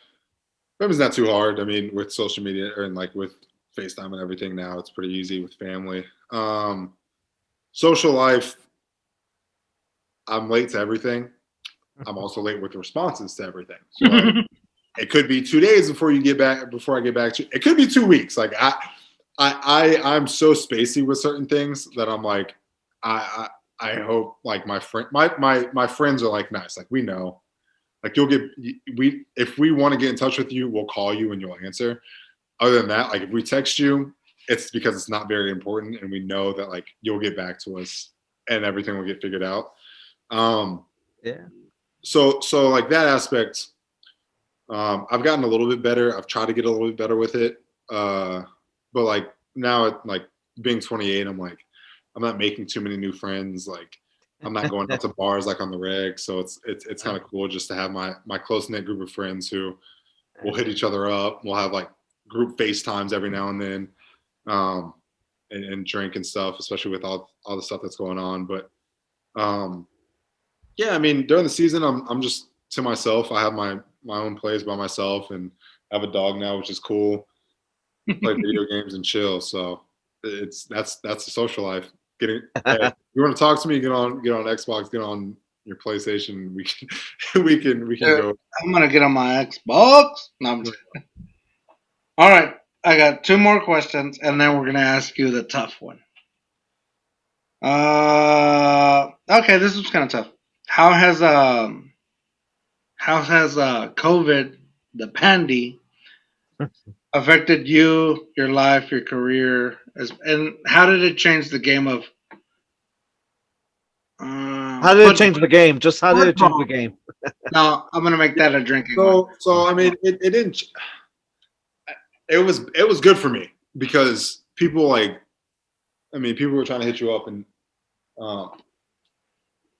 too hard. I mean, with social media and like with FaceTime and everything now, it's pretty easy with family. Social life, I'm late to everything. I'm also late with responses to everything. So like, it could be 2 days before I get back to you. It could be 2 weeks. Like I'm so spacey with certain things that I'm like, I hope like my friends are like nice. Like we know, like if we want to get in touch with you, we'll call you and you'll answer. Other than that, like if we text you, it's because it's not very important and we know that like you'll get back to us and everything will get figured out. Yeah. So like that aspect, I've gotten a little bit better. I've tried to get a little bit better with it. But like now at like being 28, I'm like, I'm not making too many new friends. Like I'm not going out to bars like on the reg. So it's kind of cool just to have my close knit group of friends who will hit each other up. We'll have like group FaceTimes every now and then, and drink and stuff, especially with all the stuff that's going on. But yeah, I mean during the season I'm just to myself. I have my own place by myself and I have a dog now, which is cool. Play video games and chill. So that's the social life. Hey, you want to talk to me? Get on Xbox. Get on your PlayStation. We can go. I'm gonna get on my Xbox. No, I'm just kidding. All right, I got 2 more questions, and then we're gonna ask you the tough one. Okay, this was kind of tough. How has COVID, the pandy, affected you, your life, your career, and how did it change the game of? How did it change the game? Just how did it change the game? No, I'm gonna make that a drinking one. So I mean, it didn't. It was good for me because people were trying to hit you up and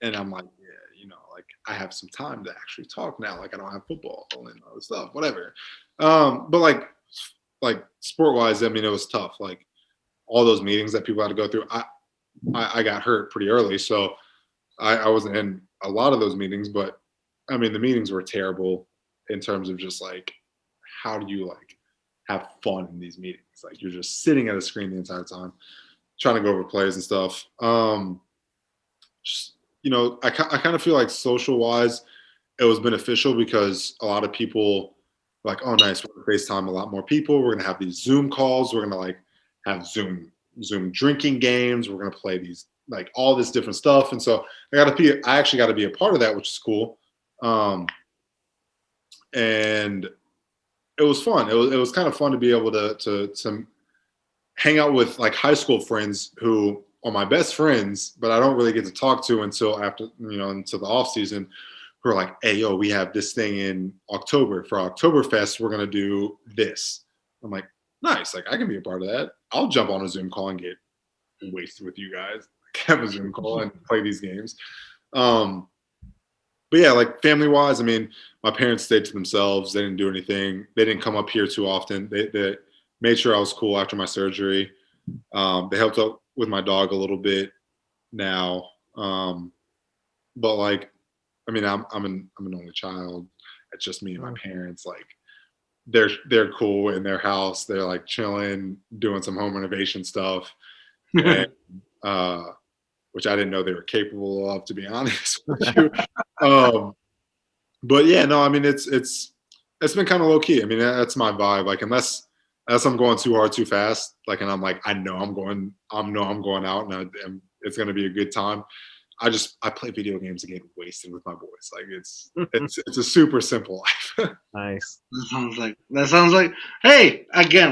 I'm like, yeah, like I have some time to actually talk now. Like I don't have football and all this stuff, whatever. But like sport wise, I mean, it was tough. Like all those meetings that people had to go through. I got hurt pretty early, so I wasn't in a lot of those meetings. But I mean, the meetings were terrible in terms of just like how do you like have fun in these meetings? Like you're just sitting at a screen the entire time, trying to go over plays and stuff. Just, I kind of feel like social wise, it was beneficial because a lot of people like, oh, nice, we're gonna FaceTime a lot more people. We're gonna have these Zoom calls. We're gonna like have Zoom drinking games. We're gonna play these like all this different stuff. And so I actually got to be a part of that, which is cool. And it was fun. It was kind of fun to be able to hang out with like high school friends who are my best friends, but I don't really get to talk to until after, until the off season, who are like, hey, yo, we have this thing in October. For Oktoberfest, we're going to do this. I'm like, nice. Like, I can be a part of that. I'll jump on a Zoom call and get wasted with you guys. Have a Zoom call and play these games. But yeah, like family-wise, I mean, my parents stayed to themselves. They didn't do anything. They didn't come up here too often. They made sure I was cool after my surgery. They helped out with my dog a little bit now. But like, I mean, I'm an only child. It's just me and my parents. Like, they're cool in their house. They're like chilling, doing some home renovation stuff, and, which I didn't know they were capable of, to be honest with you. But yeah, no, I mean, it's been kind of low key. I mean, that's my vibe. Like, unless I'm going too hard, too fast, like, and I'm like, I know I'm going out, and it's going to be a good time. I play video games and get wasted with my boys. Like, it's a super simple life. Nice. That sounds like. Hey,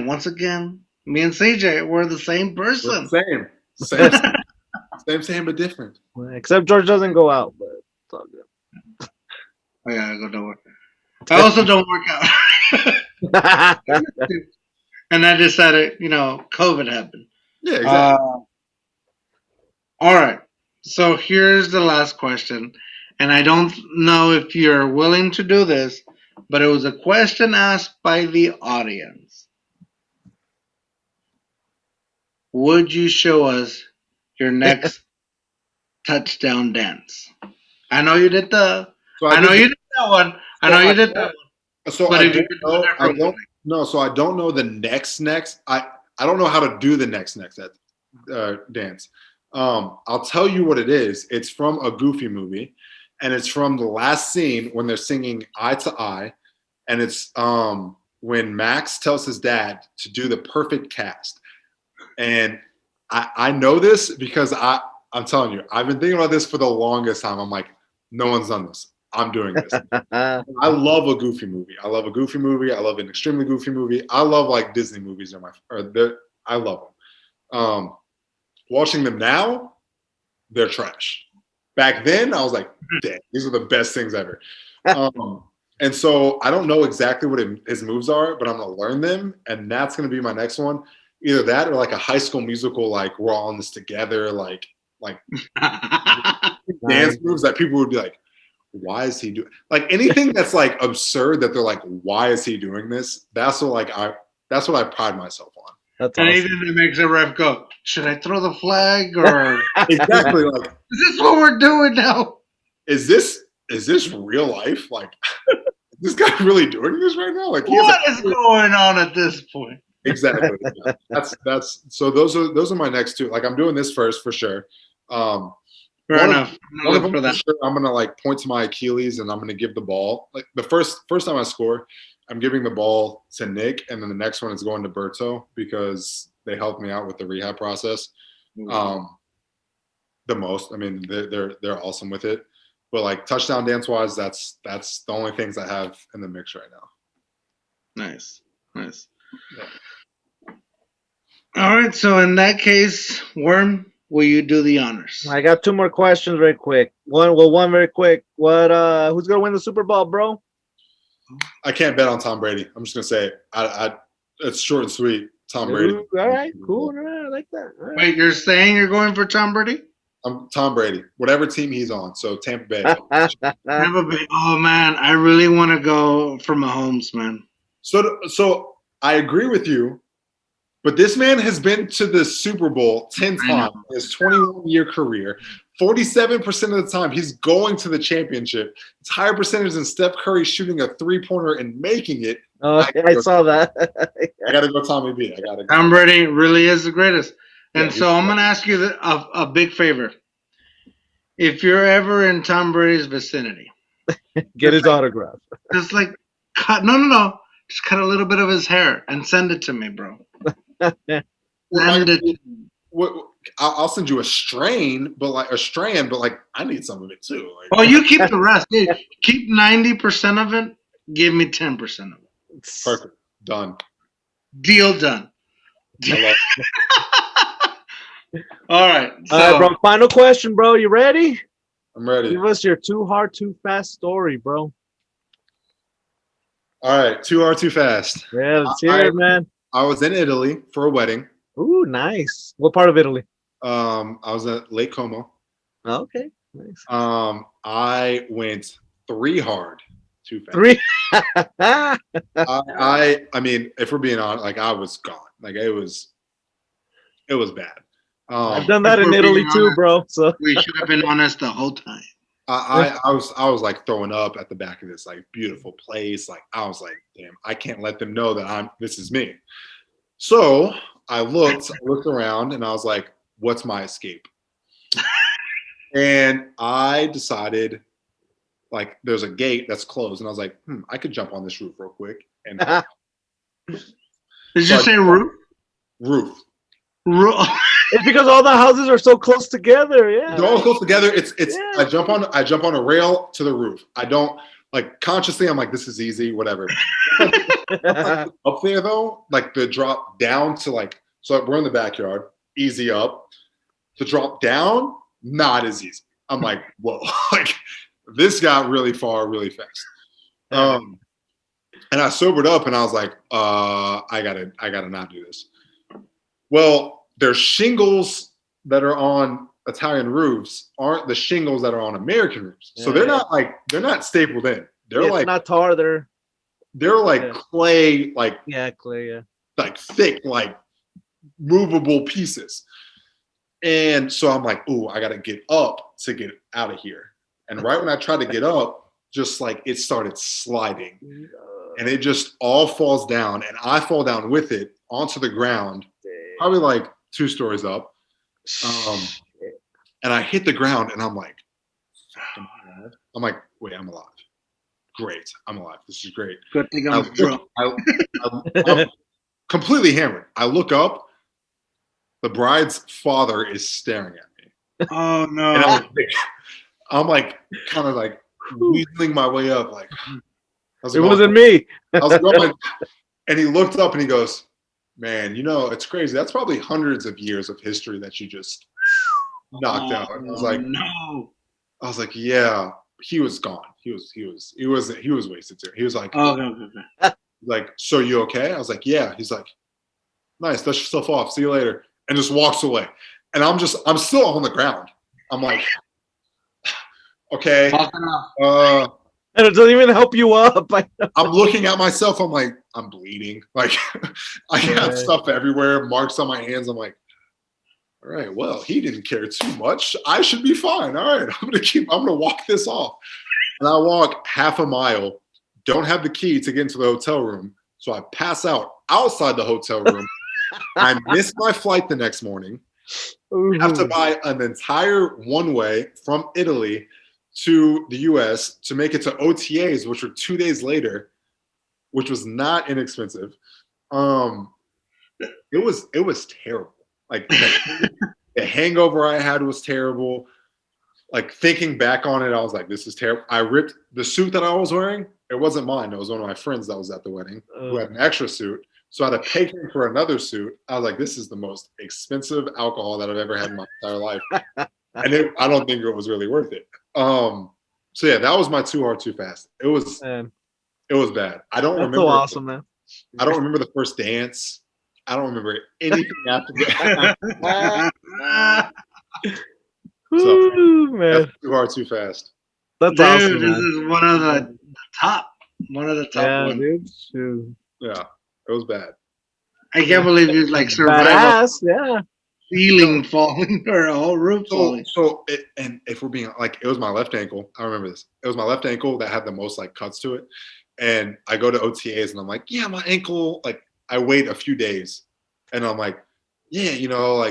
once again, me and CJ, we're the same person. We're same, but different. Except George doesn't go out, but it's all good. Oh yeah, I go to work. I also don't work out. And I decided, COVID happened. Yeah, exactly. All right. So here's the last question. And I don't know if you're willing to do this, but it was a question asked by the audience. Would you show us your next touchdown dance? I know you did you did that one. You did that one. So I don't know the next. I don't know how to do the next dance. I'll tell you what it is. It's from a Goofy movie, and it's from the last scene when they're singing Eye to Eye, and it's when Max tells his dad to do the perfect cast. And I know this because I'm telling you, I've been thinking about this for the longest time. I'm like, no one's done this. I'm doing this. I love a Goofy movie. I love an extremely Goofy movie. I love like Disney movies I love them. Watching them now, they're trash. Back then, I was like, dang, these are the best things ever. And so I don't know exactly what his moves are, but I'm going to learn them. And that's going to be my next one. Either that or like a High School Musical, like we're all in this together, like dance moves that people would be like, why is he doing? Like anything that's like absurd that they're like, why is he doing this? That's what I pride myself on. That's anything that makes a ref go, should I throw the flag or exactly like is this what we're doing now? Is this real life? Like is this guy really doing this right now? Like what is going on at this point? Exactly. That's so those are my next two. Like I'm doing this first for sure. Fair enough. I'm gonna like point to my Achilles and I'm gonna give the ball. Like the first time I score, I'm giving the ball to Nick, and then the next one is going to Roberto because they helped me out with the rehab process. The most. I mean, they're awesome with it. But like touchdown dance wise, that's the only things I have in the mix right now. Nice. Yeah. All right. So in that case, Worm, will you do the honors? I got two more questions very quick. One very quick. Who's gonna win the Super Bowl, bro? I can't bet on Tom Brady. I'm just gonna say it. It's short and sweet. Tom Brady. All right, cool. All right, I like that. Right. Wait, you're saying you're going for Tom Brady? I'm Tom Brady, whatever team he's on. So Tampa Bay. Tampa Bay. Oh man, I really want to go for Mahomes, man. So I agree with you, but this man has been to the Super Bowl 10 times in his 21-year career. 47% of the time, he's going to the championship. It's higher percentage than Steph Curry shooting a three-pointer and making it. Oh, I saw that. I got to go Tommy B. Tom Brady really is the greatest. And so I'm going to ask you a big favor. If you're ever in Tom Brady's vicinity, get his autograph. Just like cut. No. Just cut a little bit of his hair and send it to me, bro. Send it. I'll send you a strand, but I need some of it too. Like, oh, you keep the rest. Dude. Keep 90% of it. Give me 10% of it. Perfect. Done. Deal done. All right. So, All right, bro. Final question, bro. You ready? I'm ready. Give us your too hard, too fast story, bro. All right, too hard, too fast. Yeah, let's hear it, man. I was in Italy for a wedding. Ooh, nice. What part of Italy? I was at Lake Como. Okay, nice. I went 3 hard, too fast. 3. I mean, if we're being honest, like I was gone. Like it was bad. I've done that if in we're Italy being too, honest, bro. So we should have been honest the whole time. I was like throwing up at the back of this like beautiful place. Like I was like, damn, I can't let them know that this is me. So I looked around and I was like, what's my escape? And I decided like there's a gate that's closed, and I was like, I could jump on this roof real quick. And Did you say roof? Roof. it's because all the houses are so close together. Yeah, They're all close together. It's Yeah. I jump on a rail to the roof. I don't like consciously. I'm like, this is easy, whatever. Up there though, like the drop down to like, so we're in the backyard, easy up. To drop down, not as easy. I'm like, whoa, like this got really far, really fast. And I sobered up and I was like, I gotta not do this. Well, there's shingles that are on Italian roofs aren't the shingles that are on American roofs. So they're not stapled in. They're like not tar. They're like clay, like clay. Yeah. like thick, like movable pieces. And so I'm like, ooh, I gotta get up to get out of here. And right when I tried to get up, just like it started sliding. And it just all falls down. And I fall down with it onto the ground, probably like 2 stories up. And I hit the ground and I'm like, wait, I'm alive. Great. I'm alive. This is great. Good thing I'm drunk. I'm completely hammered. I look up. The bride's father is staring at me. Oh, no. And I'm like kind of like weaseling my way up. Like, it wasn't me. I was going, and he looked up and he goes, man, it's crazy. That's probably hundreds of years of history that you just knocked out. And I was like, no. I was like, yeah, he was gone. He was wasted too. He was like, okay. Like, so you okay? I was like, yeah. He's like, nice, dust yourself off. See you later. And just walks away. And I'm still on the ground. I'm like, okay. And it doesn't even help you up. I'm looking at myself. I'm like, I'm bleeding. Like, I got stuff everywhere, marks on my hands. I'm like, all right, well, he didn't care too much. I should be fine. All right, I'm gonna walk this off. And I walk half a mile, don't have the key to get into the hotel room. So I pass out outside the hotel room. I miss my flight the next morning. I have to buy an entire one-way from Italy to the US to make it to OTAs, which were 2 days later, which was not inexpensive. It was terrible. Like the hangover I had was terrible. Like thinking back on it, I was like, this is terrible. I ripped the suit that I was wearing. It wasn't mine. It was one of my friends that was at the wedding who had an extra suit. So I had to pay him for another suit. I was like, this is the most expensive alcohol that I've ever had in my entire life. And I don't think it was really worth it. So yeah, that was my too hard, too fast. It was bad. I don't remember. So awesome, man. I don't remember the first dance. I don't remember anything after that. Ooh, man. That's too hard, too fast. That's Dude, awesome, this man. is one of the top ones. Dude. Shoot. Yeah, it was bad. I can't believe you survived Badass, yeah. ceiling falling or a whole roof falling. And if we're being it was my left ankle. I remember this. It was my left ankle that had the most cuts to it. And I go to OTAs and I'm like, yeah, my ankle. I wait a few days, and I'm like, yeah,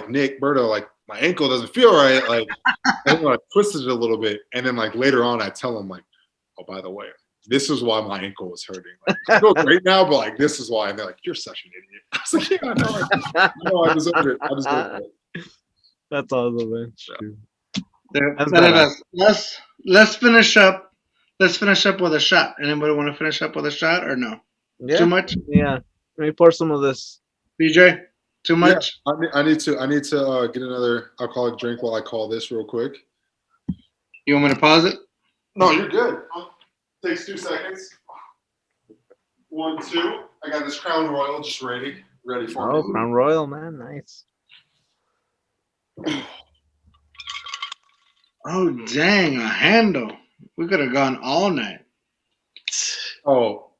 Nick, Berto, my ankle doesn't feel right. And I twisted it a little bit, and then later on, I tell him oh, by the way, this is why my ankle was hurting. I feel great now, but this is why. And they're like, you're such an idiot. I was like, yeah, I know. I deserve it. I deserve it. That's awesome, man. Let's finish up. Let's finish up with a shot. Anybody want to finish up with a shot or no? Yeah. Too much? Yeah. Let me pour some of this. BJ? Too much? Yeah, I need to get another alcoholic drink while I call this real quick. You want me to pause it? No, you're good. Takes 2 seconds. 1, 2. I got this Crown Royal just ready for me. Oh, Crown Royal, man, nice. Oh, dang, a handle. We could have gone all night. Oh,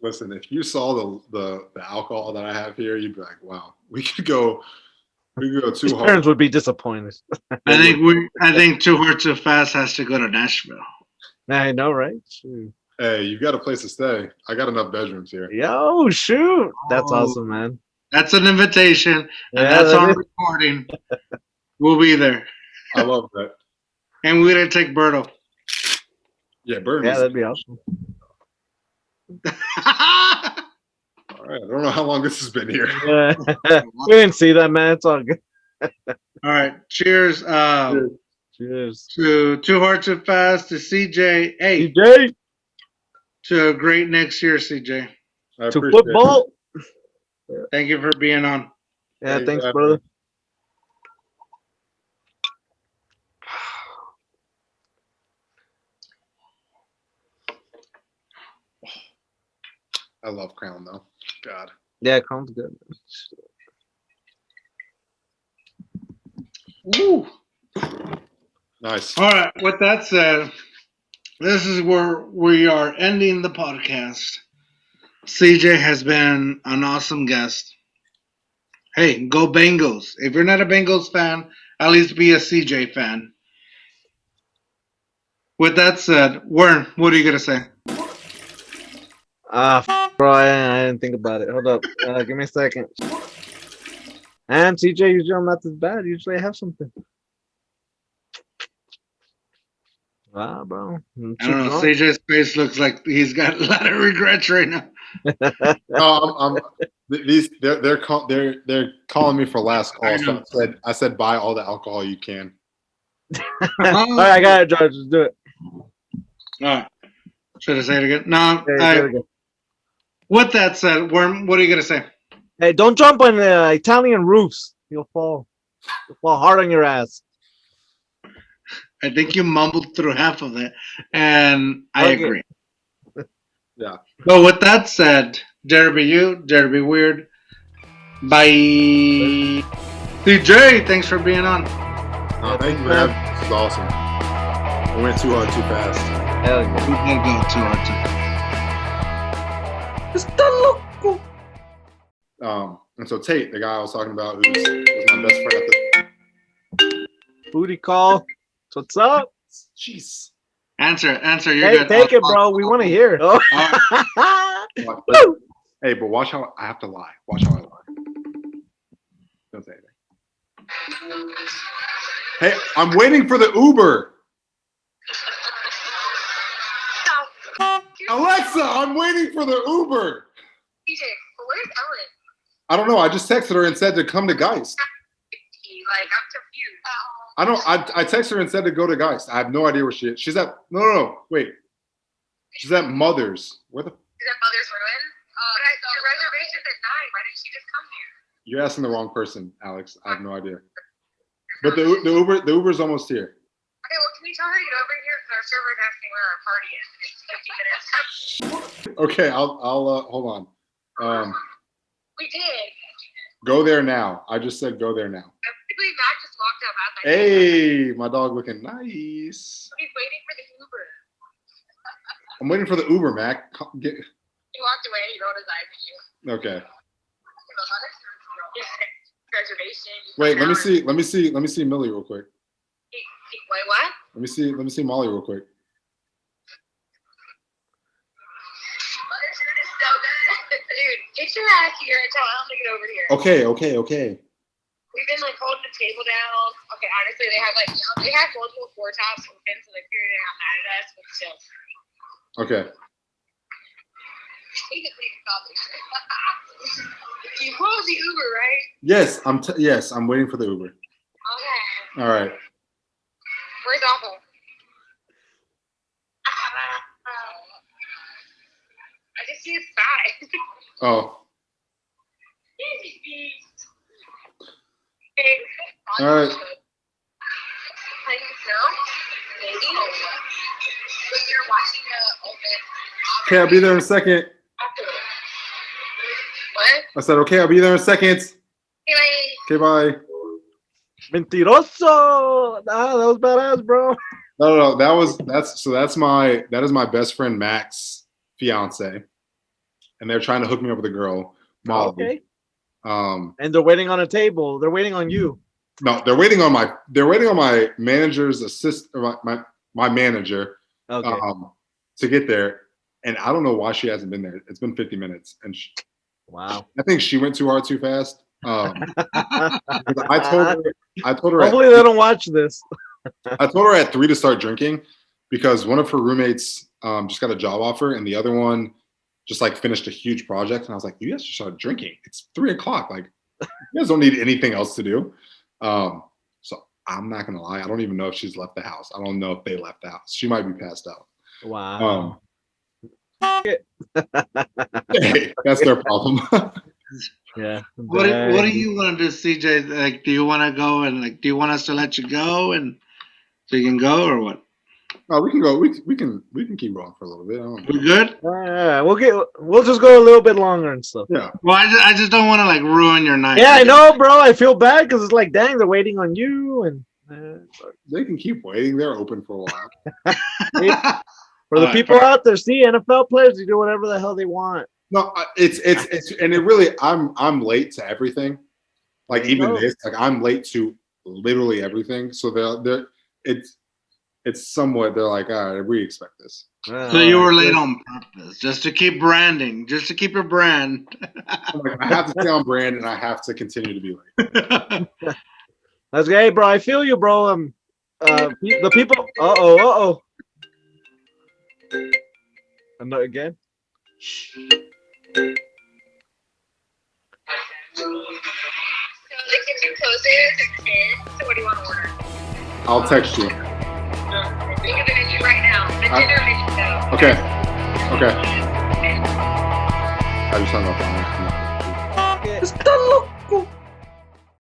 listen, if you saw the alcohol that I have here, you'd be like, wow, we could go His too hard. parents would be disappointed. I think Too Hard Too Fast has to go to Nashville. I know, right? Shoot. Hey, you got a place to stay. I got enough bedrooms here. Yo, shoot. That's awesome, man. That's an invitation, and Yeah, that's that on is. recording. We'll be there. I love that. And we're going to take Burrow. Yeah, Burn. Yeah, that'd be awesome. All right. I don't know how long this has been here. Yeah. We didn't see that, man. It's all good. All right. Cheers. Cheers. To Too Hard Too Fast, to CJ. Hey, CJ, to a great next year, CJ. I to appreciate football. Thank you for being on. Yeah, Hey, thanks, yeah, brother. I love Crown though. God. Yeah, Crown's good. Woo. Nice. All right. With that said, this is where we are ending the podcast. CJ has been an awesome guest. Hey, go Bengals. If you're not a Bengals fan, at least be a CJ fan. With that said, Worm, what are you going to say? Bro, I didn't think about it. Hold up. Give me a second. And CJ, usually I'm not this bad. Usually I have something. Wow, bro. I don't know. CJ's face looks like he's got a lot of regrets right now. No, they're calling me for last call. So I said buy all the alcohol you can. All right, I got it, George. Let's do it. All right. Should I say it again? No. Okay, All do it right. again. With that said, Worm, what are you going to say? Hey, don't jump on the Italian roofs. You'll fall. You'll fall hard on your ass. I think you mumbled through half of it, and I Okay. agree. Yeah. But with that said, dare be you, dare be weird. Bye. CJ, thanks for being on. Thank you for having me. This is awesome. We went too hard, too fast. Hell yeah. We did go too hard to. And so Tate, the guy I was talking about, who's my best friend at the Booty call. What's up? jeez. Answer. You're Hey, good. take it, bro. We want to hear. Oh. Woo! Hey, but watch how I have to lie. Watch how I lie. Don't say anything. Hey, I'm waiting for the Uber. Alexa, I'm waiting for the Uber. CJ, where's Ellen? I don't know. I just texted her and said to come to Geist. Like, I'm confused. I don't. I texted her and said to go to Geist. I have no idea where she is. She's at. No. Wait. She's at Mother's. Where the? Is that Mother's Ruin? Your reservation's at 9. Why didn't she just come here? You're asking the wrong person, Alex. I have no idea. But the Uber's almost here. Okay, well, can we tell her to get over here? Because our server's asking where our party is. It's 50 minutes. Okay, I'll hold on. We did. Go there now. I just said go there now. Basically, Mac just walked up. I was like, Hey, my dog looking nice. he's waiting for the Uber. I'm waiting for the Uber, Mac. Get, He walked away. He rolled his eyes at you. okay. Reservation. Wait, let me see Millie real quick. Wait, what? Let me see Molly real quick. Mother's shirt is so good. Dude, get your ass here and tell Ellen to get over here. Okay. We've been like holding the table down. Okay, honestly, they have multiple floor tops open, so they figured it out mad at us, but still. Okay. You called the Uber, right? Yes, I'm waiting for the Uber. Okay. All right. Where's Alpha? I just see his thigh. Oh. All right. Okay, I'll be there in a second. What? I said, okay, I'll be there in a second. Okay, bye. Mentiroso. Nah, that was badass, bro. No. That is my best friend Mac's fiance, and they're trying to hook me up with a girl, Molly. Okay. And they're waiting on a table. They're waiting on you. No, they're waiting on my manager's assistant, my manager, Okay. to get there. And I don't know why she hasn't been there. It's been 50 minutes, and Wow. I think she went too hard too fast. I told her. Hopefully they don't watch this. I told her at 3 to start drinking because one of her roommates just got a job offer, and the other one just like finished a huge project. And I was like, you guys should start drinking. It's 3 o'clock. Like, you guys don't need anything else to do. So I'm not gonna lie. I don't even know if she's left the house. I don't know if they left the house. She might be passed out. Wow. Hey, that's their problem. Yeah. What do you want to do, CJ? Like, do you want to go and do you want us to let you go and so you can go or what? Oh, we can go. We can keep rolling for a little bit. I don't know. We good? Yeah, we'll just go a little bit longer and stuff. Yeah. Well, I just don't want to ruin your night. Yeah, I know, bro. I feel bad because it's like, dang, they're waiting on you, and They can keep waiting. They're open for a while. for the people out there, see, NFL players, they do whatever the hell they want. No, it's and it really. I'm late to everything. Like even this, I'm late to literally everything. So they're it's somewhat. They're like, all right, we expect this. So you were late on purpose, just to keep branding, just to keep your brand. I'm like, I have to stay on brand, and I have to continue to be late. That's great, bro. I feel you, bro. The people. Uh-oh. And again. So the kitchen closes at 10. So what do you want to order? I'll text you. Think of the menu right now. The dinner menu, though. Okay. I just hung up on her. Está loco.